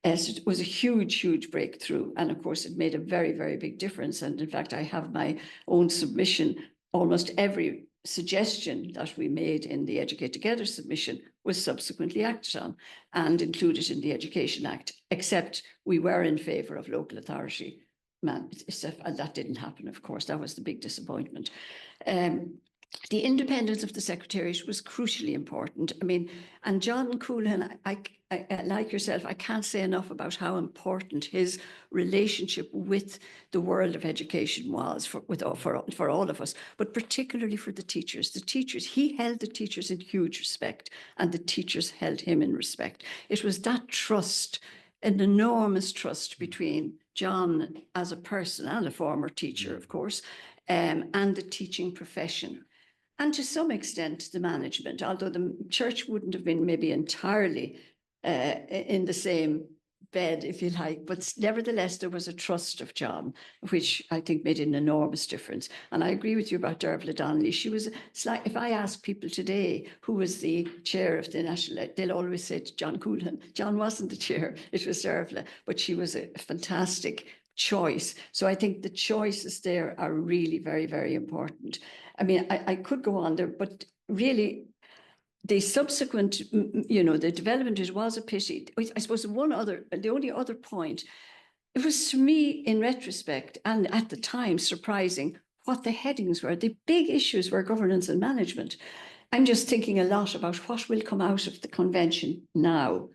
So it was a huge, huge breakthrough. And of course, it made a very, very big difference. And in fact, I have my own submission. Almost every suggestion that we made in the Educate Together submission was subsequently acted on and included in the Education Act, except we were in favour of local authority. And that didn't happen, of course. That was the big disappointment. The independence of the Secretariat was crucially important. I mean, and John Coolan, I like yourself, I can't say enough about how important his relationship with the world of education was for all of us, but particularly for the teachers. The teachers, he held the teachers in huge respect, and the teachers held him in respect. It was that trust, an enormous trust between John as a person and a former teacher, of course, and the teaching profession. And to some extent, the management, although the church wouldn't have been maybe entirely in the same bed, if you like, but nevertheless, there was a trust of John, which I think made an enormous difference. And I agree with you about Dervla Donnelly. She was, if I ask people today who was the chair of the National, they'll always say to John Coolan. John wasn't the chair, it was Dervla, but she was a fantastic choice. So I think the choices there are really very, very important. I mean, I could go on there, but really the subsequent, the development, it was a pity. I suppose the only other point, it was to me in retrospect and at the time surprising what the headings were. The big issues were governance and management. I'm just thinking a lot about what will come out of the convention now.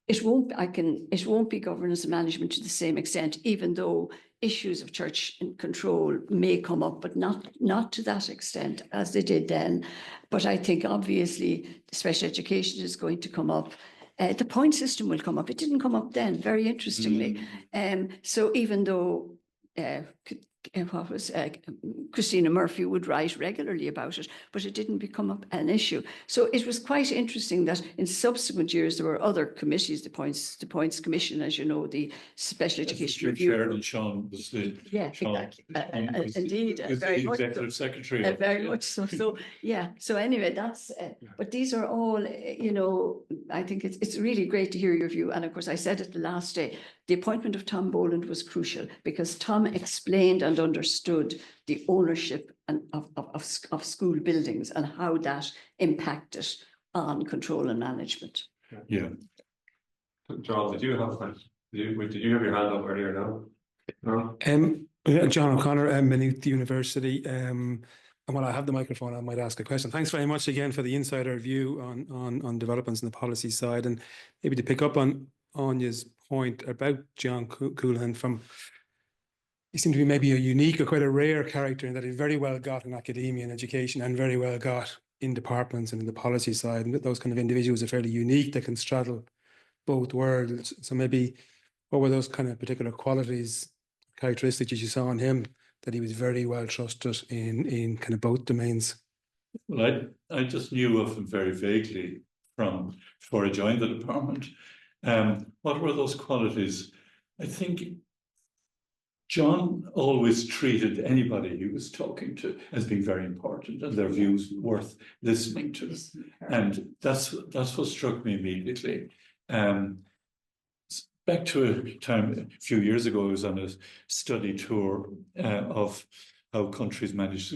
It won't be governance and management to the same extent, even though issues of church control may come up, but not to that extent as they did then. But I think obviously special education is going to come up. The point system will come up. It didn't come up then, very interestingly. So even though what was Christina Murphy would write regularly about it, but it didn't become an issue. So it was quite interesting that in subsequent years there were other committees, the Points Commission, as you know, the Special Education Review. Chaired, and Seán was the Exactly. Indeed, was very the much executive so. secretary. Very much so. So yeah. So anyway, that's. But these are all. You know, I think it's really great to hear your view. And of course, I said it the last day. The appointment of Tom Boland was crucial because Tom explained and understood the ownership and of school buildings and how that impacted on control and management. Yeah. John, did you have your hand up earlier now? No? John O'Connor, Maynooth University. And while I have the microphone, I might ask a question. Thanks very much again for the insider view on developments on the policy side, and maybe to pick up on Anya's point about John Coolan. He seemed to be maybe a unique or quite a rare character in that he very well got in academia and education, and very well got in departments and in the policy side. And those kind of individuals are fairly unique. They can straddle both worlds. So maybe what were those kind of particular qualities, characteristics you saw in him that he was very well trusted in kind of both domains? Well, I just knew of him very vaguely from before I joined the department. What were those qualities? I think John always treated anybody he was talking to as being very important and their views worth listening to. And that's what struck me immediately. Back to a time a few years ago, I was on a study tour of how countries managed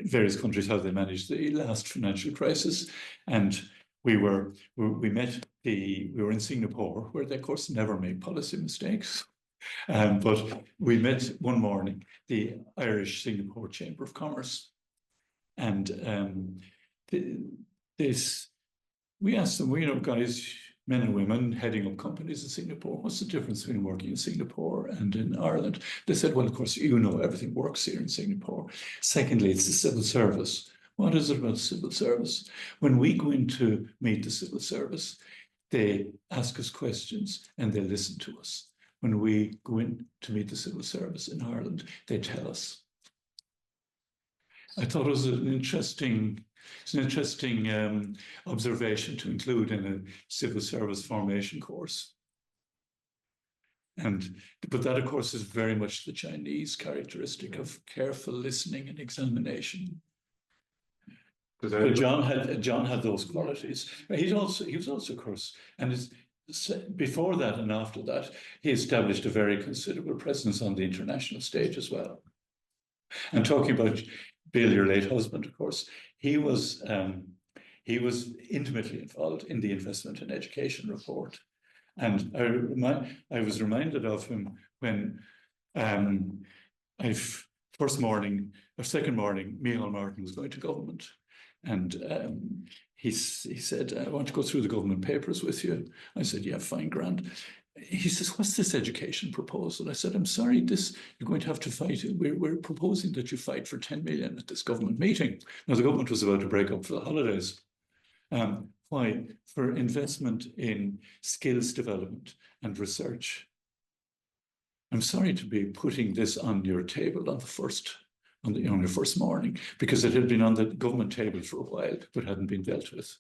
various countries, how they managed the last financial crisis. And we were in Singapore, where they of course never make policy mistakes. But we met one morning the Irish Singapore Chamber of Commerce, and we asked them, well, you know, guys, men and women heading up companies in Singapore, what's the difference between working in Singapore and in Ireland? They said, well, of course, you know, everything works here in Singapore. Secondly, it's the civil service. What is it about civil service? When we go in to meet the civil service, they ask us questions and they listen to us. When we go in to meet the civil service in Ireland, they tell us. I thought it was an interesting observation to include in a civil service formation course. But that, of course, is very much the Chinese characteristic of careful listening and examination. But John had those qualities. He was also, of course, and before that and after that, he established a very considerable presence on the international stage as well. And talking about Bill, your late husband, of course, he was intimately involved in the investment in education report. And I was reminded of him when second morning, Micheál Martin was going to government. And he said, I want to go through the government papers with you. I said, yeah, fine, grand. He says, what's this education proposal? I said, I'm sorry, you're going to have to fight. We're proposing that you fight for 10 million at this government meeting. Now, the government was about to break up for the holidays. Why? For investment in skills development and research. I'm sorry to be putting this on your table on your first morning, because it had been on the government table for a while, but hadn't been dealt with.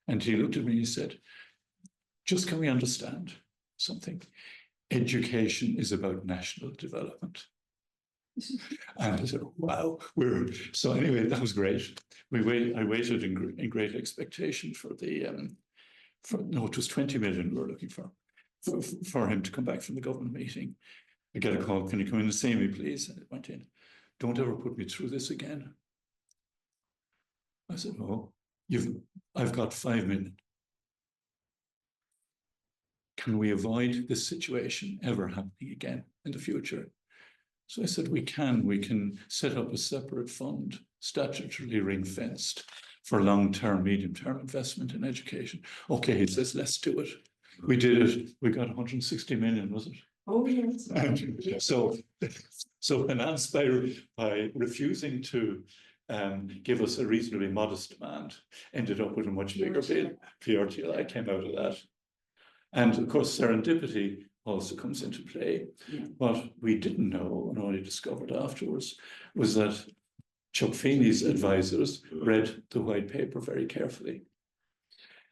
And he looked at me and he said, just can we understand something? Education is about national development. And I said, wow. So anyway, that was great. I waited in great expectation for it was 20 million we were looking for him to come back from the government meeting. I get a call, can you come in and see me, please? And I went in. Don't ever put me through this again. I said, oh, I've got 5 million. Can we avoid this situation ever happening again in the future? So I said, we can set up a separate fund, statutorily ring-fenced, for long-term, medium-term investment in education. Okay, he says, let's do it. We did it. We got 160 million, was it? Oh, yes. So financed by refusing to give us a reasonably modest demand, ended up with a much bigger bill. PRTLI came out of that. And of course, serendipity, also comes into play. Yeah. What we didn't know and only discovered afterwards was that Chuck Feeney's advisors read the white paper very carefully.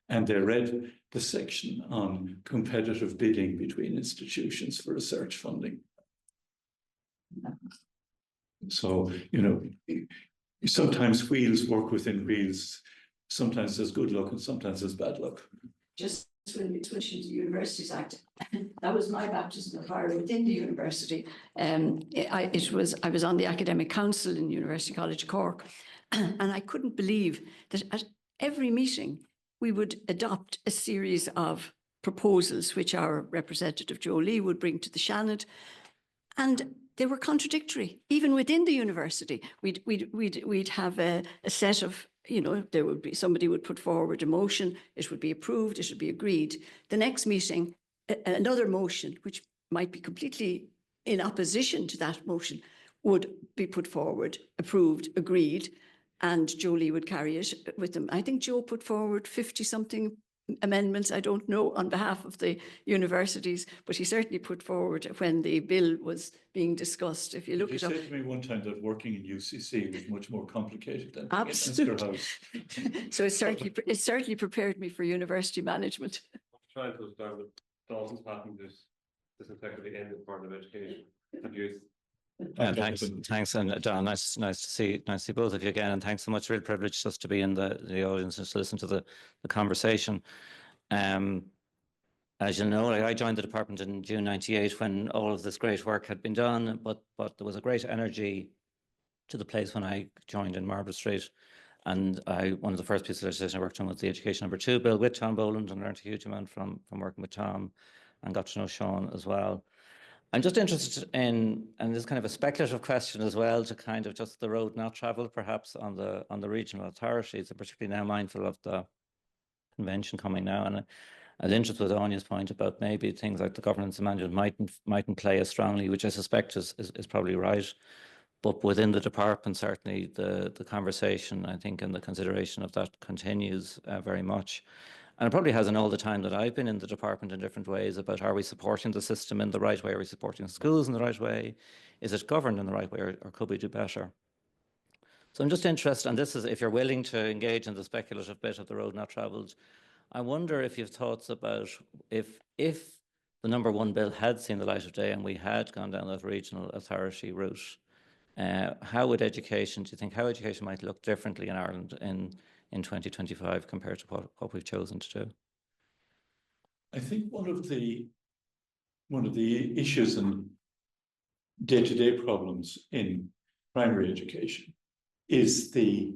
And they read the section on competitive bidding between institutions for research funding. So, you know, sometimes wheels work within wheels. Sometimes there's good luck and sometimes there's bad luck. Just when we switched into the Universities Act, that was my baptism of fire within the university. I was on the academic council in University College Cork, and I couldn't believe that at every meeting we would adopt a series of proposals which our representative Joe Lee would bring to the Seanad, and they were contradictory. Even within the university, we'd have a set of, you know, there would be, somebody would put forward a motion, it would be approved, it would be agreed. The next meeting, another motion, which might be completely in opposition to that motion, would be put forward, approved, agreed, and Joe Lee would carry it with them. I think Joe put forward 50-something amendments, I don't know, on behalf of the universities, but he certainly put forward when the bill was being discussed. If you look it up. You said to me one time that working in UCC was much more complicated than Absolutely. House. So it certainly prepared me for university management. Trying to start with Dalton's patent is effectively ended part of education and youth. Thanks, and John. Nice to see both of you again, and thanks so much. Real privilege just to be in the audience and to listen to the conversation. As you know, I joined the department in June '98 when all of this great work had been done, but there was a great energy to the place when I joined in Marble Street. And one of the first pieces of legislation I worked on was the Education No. 2 bill with Tom Boland, and learned a huge amount from working with Tom, and got to know Seán as well. I'm just interested in, and this is kind of a speculative question as well, to kind of just the road not travelled perhaps on the regional authorities, and particularly now mindful of the convention coming now. And I'm interested with Ánya's point about maybe things like the governance and management mightn't play as strongly, which I suspect is probably right. But within the department, certainly the conversation, I think, and the consideration of that continues very much. And it probably hasn't all the time that I've been in the department in different ways about, are we supporting the system in the right way? Are we supporting schools in the right way? Is it governed in the right way, or could we do better? So I'm just interested, and this is, if you're willing to engage in the speculative bit of the road not travelled, I wonder if you've thoughts about if the number 1 bill had seen the light of day and we had gone down that regional authority route, how would education, do you think, how education might look differently in Ireland in 2025 compared to what we've chosen to do? I think one of the issues and day-to-day problems in primary education is the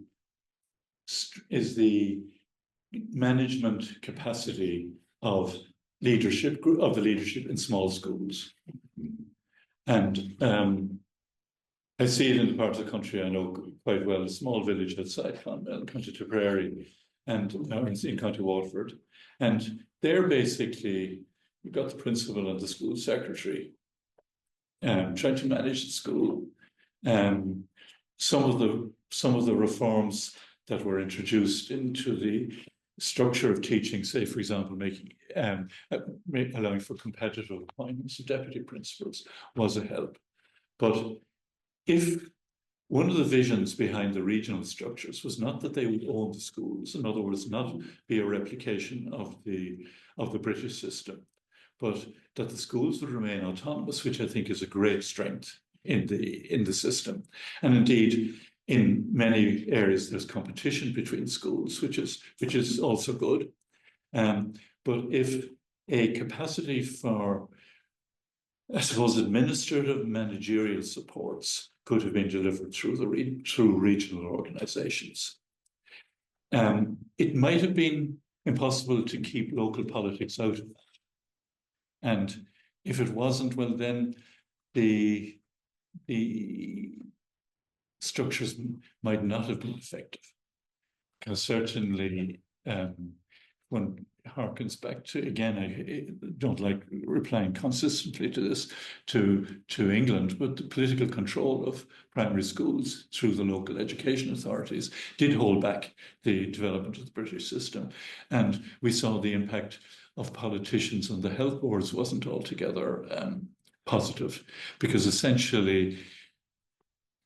management capacity of the leadership in small schools. And I see it in the part of the country I know quite well, a small village outside Clonmel, County Tipperary, and in County Waterford. And they're basically, you've got the principal and the school secretary trying to manage the school. Some of the reforms that were introduced into the structure of teaching, say, for example, allowing for competitive appointments of deputy principals, was a help. But if one of the visions behind the regional structures was not that they would own the schools, in other words, not be a replication of the British system, but that the schools would remain autonomous, which I think is a great strength in the system. And indeed, in many areas, there's competition between schools, which is also good. But if a capacity for, I suppose, administrative managerial supports could have been delivered through regional organisations, it might have been impossible to keep local politics out of that. And if it wasn't, well, then the structures might not have been effective. Because certainly, one harkens back to, again, I don't like replying consistently to this, to England, but the political control of primary schools through the local education authorities did hold back the development of the British system. And we saw the impact of politicians on the health boards wasn't altogether positive, because essentially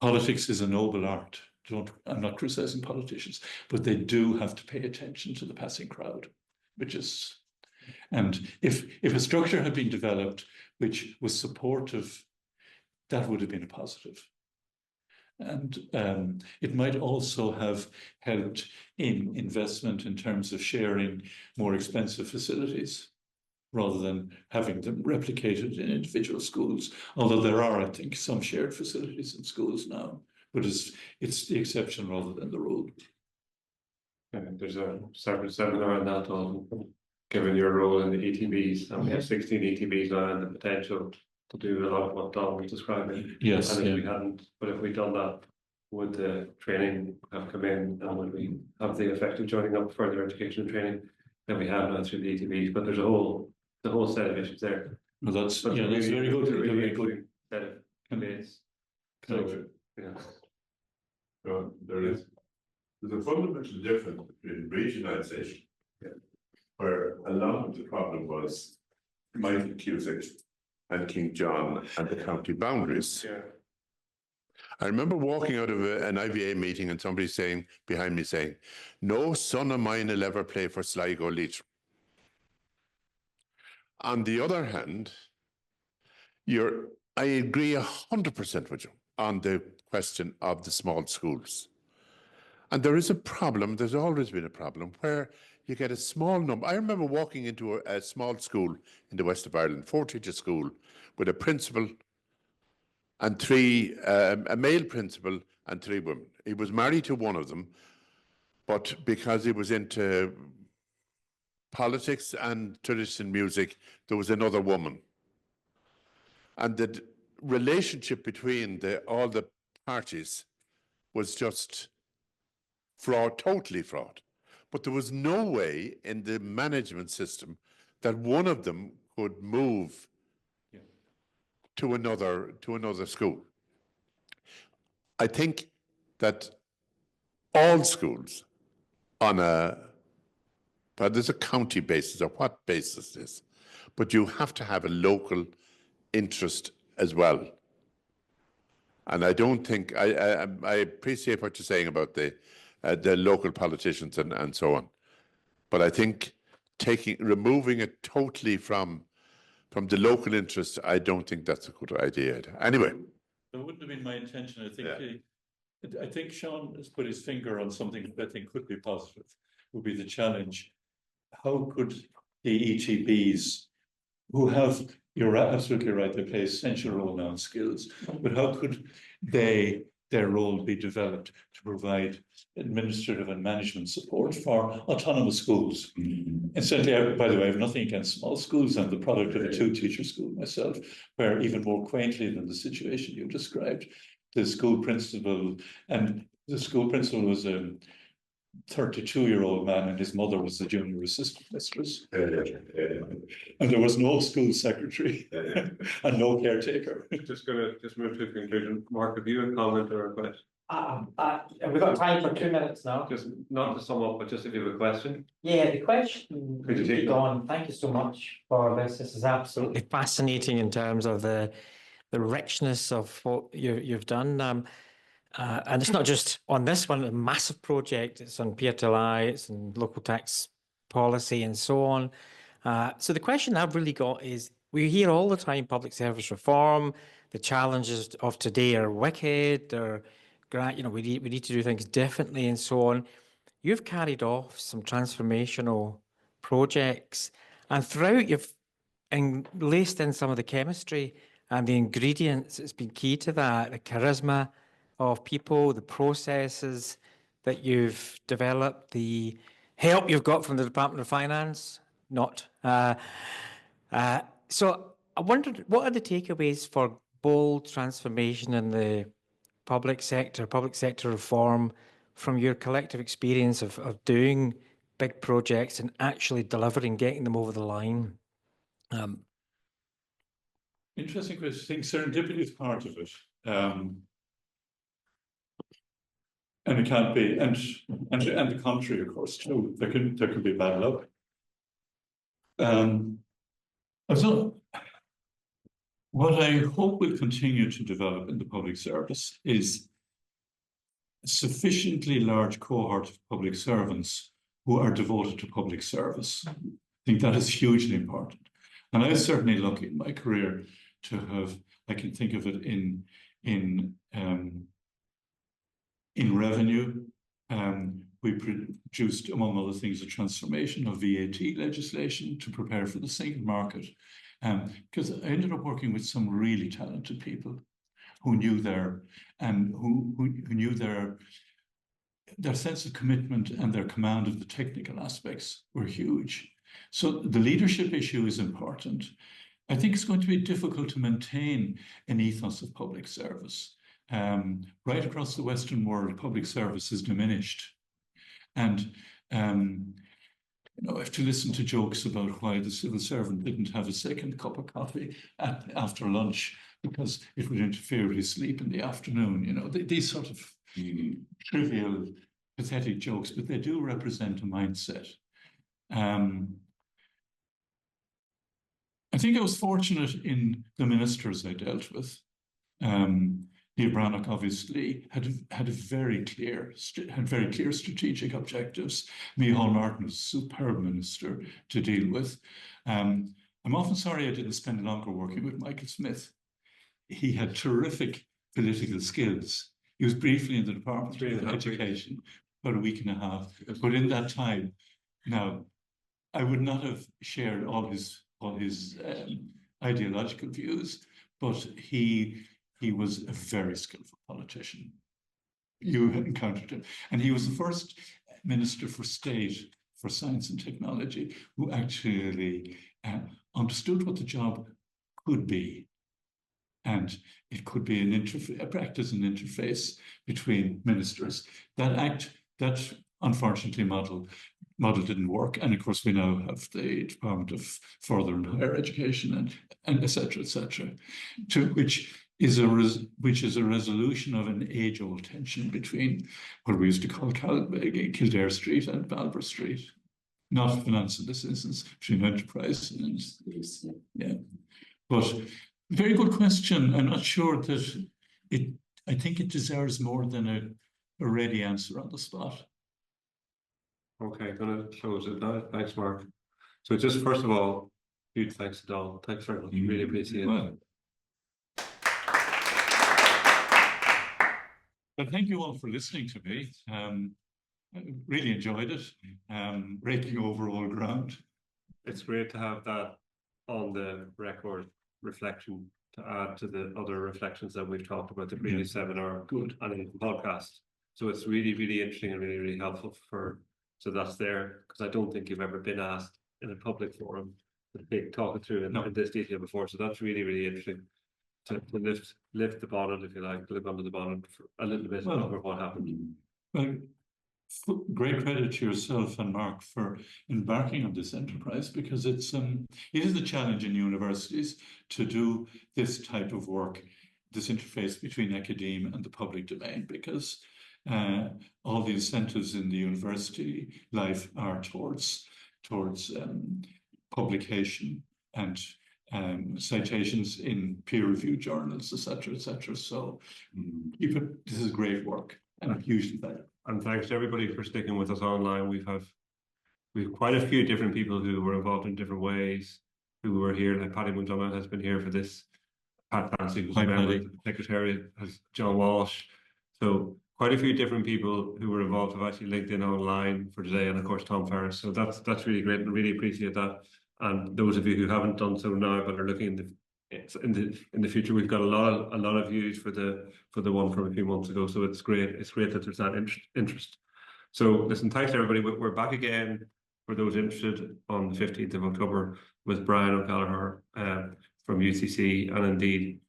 politics is a noble art. I'm not criticizing politicians, but they do have to pay attention to the passing crowd, which is, and if a structure had been developed which was supportive, that would have been a positive. And it might also have helped in investment in terms of sharing more expensive facilities rather than having them replicated in individual schools. Although there are, I think, some shared facilities in schools now, but it's the exception rather than the rule. There's a separate seminar on that on given your role in the ETBs, and we have 16 ETBs now, and the potential to do a lot of what Don was describing. Yes, and if we hadn't, but if we'd done that, would the training have come in, and would we have the effect of joining up further education and training that we have now through the ETBs? But there's the whole set of issues there. Well, that's But that's very good. It's a really Very good. interesting set of debates. So, yeah. So there's a fundamental difference between regionalisation, where a lot of the problem was Michael Cusick and King John and the county boundaries. Yeah. I remember walking out of an IVA meeting and somebody saying behind me saying, "No son of mine will ever play for Sligo Leitrim." On the other hand, I agree 100% with you on the question of the small schools. And there is a problem, there's always been a problem, where you get a small number. I remember walking into a small school in the west of Ireland, 4-teacher school, with a principal and a male principal and 3 women. He was married to one of them, but because he was into politics and traditional music, there was another woman. And the relationship between all the parties was just fraud, totally fraud. But there was no way in the management system that one of them could move to another school. I think that all schools whether there's a county basis or what basis it is, but you have to have a local interest as well. And I don't think, I appreciate what you're saying about the local politicians and so on. But I think removing it totally from the local interest, I don't think that's a good idea. Anyway. That wouldn't have been my intention. I think Seán has put his finger on something that I think could be positive, would be the challenge. How could the ETBs, who have, you're absolutely right, they play essential role now in skills, but how could their role be developed to provide administrative and management support for autonomous schools? Incidentally, by the way, I have nothing against small schools. I'm the product of a 2-teacher school myself, where even more quaintly than the situation you described, the school principal was a 32-year-old man, and his mother was the junior assistant mistress. And there was no school secretary and no caretaker. Just move to a conclusion. Mark, have you a comment or a question? We've got time for 2 minutes now. Just not to sum up, but just if you have a question. Yeah, the question. Could you take go on? Thank you so much for this. This is absolutely fascinating in terms of the richness of what you've done. And it's not just on this one, a massive project. It's on PRTLI, it's on local tax policy and so on. So the question I've really got is, we hear all the time public service reform, the challenges of today are wicked, they're we need to do things differently and so on. You've carried off some transformational projects, and throughout you've laced in some of the chemistry and the ingredients. It's been key to that, the charisma of people, the processes that you've developed, the help you've got from the Department of Finance, so I wondered, what are the takeaways for bold transformation in the public sector reform from your collective experience of doing big projects and actually delivering, getting them over the line? Interesting question. I think serendipity is part of it. And it can't be, and the contrary, of course, too. There can be bad luck. So what I hope will continue to develop in the public service is a sufficiently large cohort of public servants who are devoted to public service. I think that is hugely important. And I was certainly lucky in my career to have, I can think of it in revenue. We produced, among other things, a transformation of VAT legislation to prepare for the single market. Because I ended up working with some really talented people who knew their sense of commitment and their command of the technical aspects were huge. So the leadership issue is important. I think it's going to be difficult to maintain an ethos of public service. Right across the Western world, public service is diminished. And I have to listen to jokes about why the civil servant didn't have a second cup of coffee after lunch because it would interfere with his sleep in the afternoon. These sort of trivial, pathetic jokes, but they do represent a mindset. I think I was fortunate in the ministers I dealt with. Neil Brannock obviously had very clear strategic objectives. Micheál Martin was a superb minister to deal with. I'm often sorry I didn't spend longer working with Michael Smith. He had terrific political skills. He was briefly in the Department of Education, about a week and a half. But in that time, now, I would not have shared all his ideological views, but he was a very skillful politician. You had encountered him. And he was the first Minister for State for Science and Technology who actually understood what the job could be. And it could be a practice and interface between ministers. That unfortunately model didn't work. And of course, we now have the Department of Further and Higher Education and et cetera, which is a resolution of an age-old tension between what we used to call Kildare Street and Balborough Street. Not finance in this instance, between enterprise and yeah. But very good question. I'm not sure that I think it deserves more than a ready answer on the spot. Okay, going to close it now. Thanks, Mark. So just first of all, huge thanks to Donald. Thanks very much. Really appreciate it. Well, thank you all for listening to me. I really enjoyed it. Breaking over all ground. It's great to have that on the record reflection to add to the other reflections that we've talked about the previous seminar and in the podcast. So it's really, really interesting and really, really helpful so that's there, because I don't think you've ever been asked in a public forum to talk it through in this detail before. So that's really, really interesting to lift the bonnet, if you like, live under the bonnet for a little bit over what happened. Well, great credit to yourself and Mark for embarking on this enterprise, because it is a challenge in universities to do this type of work, this interface between academia and the public domain, because all the incentives in the university life are towards publication and citations in peer-reviewed journals, etc., etc. So this is great work and hugely valuable. And thanks to everybody for sticking with us online. We've quite a few different people who were involved in different ways, who were here. Like Paddy McDonagh has been here for this. Pat Fancy, who's a member of the Secretariat, has John Walsh. So quite a few different people who were involved have actually linked in online for today, and of course Tom Ferris. So that's really great, and really appreciate that. And those of you who haven't done so now but are looking in the future, we've got a lot of views for the one from a few months ago. So it's great. It's great that there's that interest. So listen, thanks everybody. We're back again for those interested on the 15th of October with Brian O'Callagher from UCC, and indeed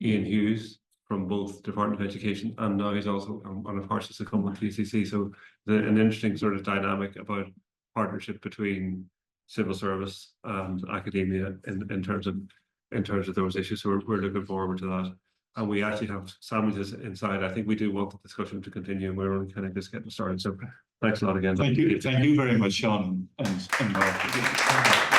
Ian Hughes from both Department of Education, and now he's also on a course to come with UCC. So an interesting sort of dynamic about partnership between civil service and academia in terms of those issues. So we're looking forward to that. And we actually have sandwiches inside. I think we do want the discussion to continue, and we're only kind of just getting started. So thanks a lot again. Thank you very much, Seán and Mark.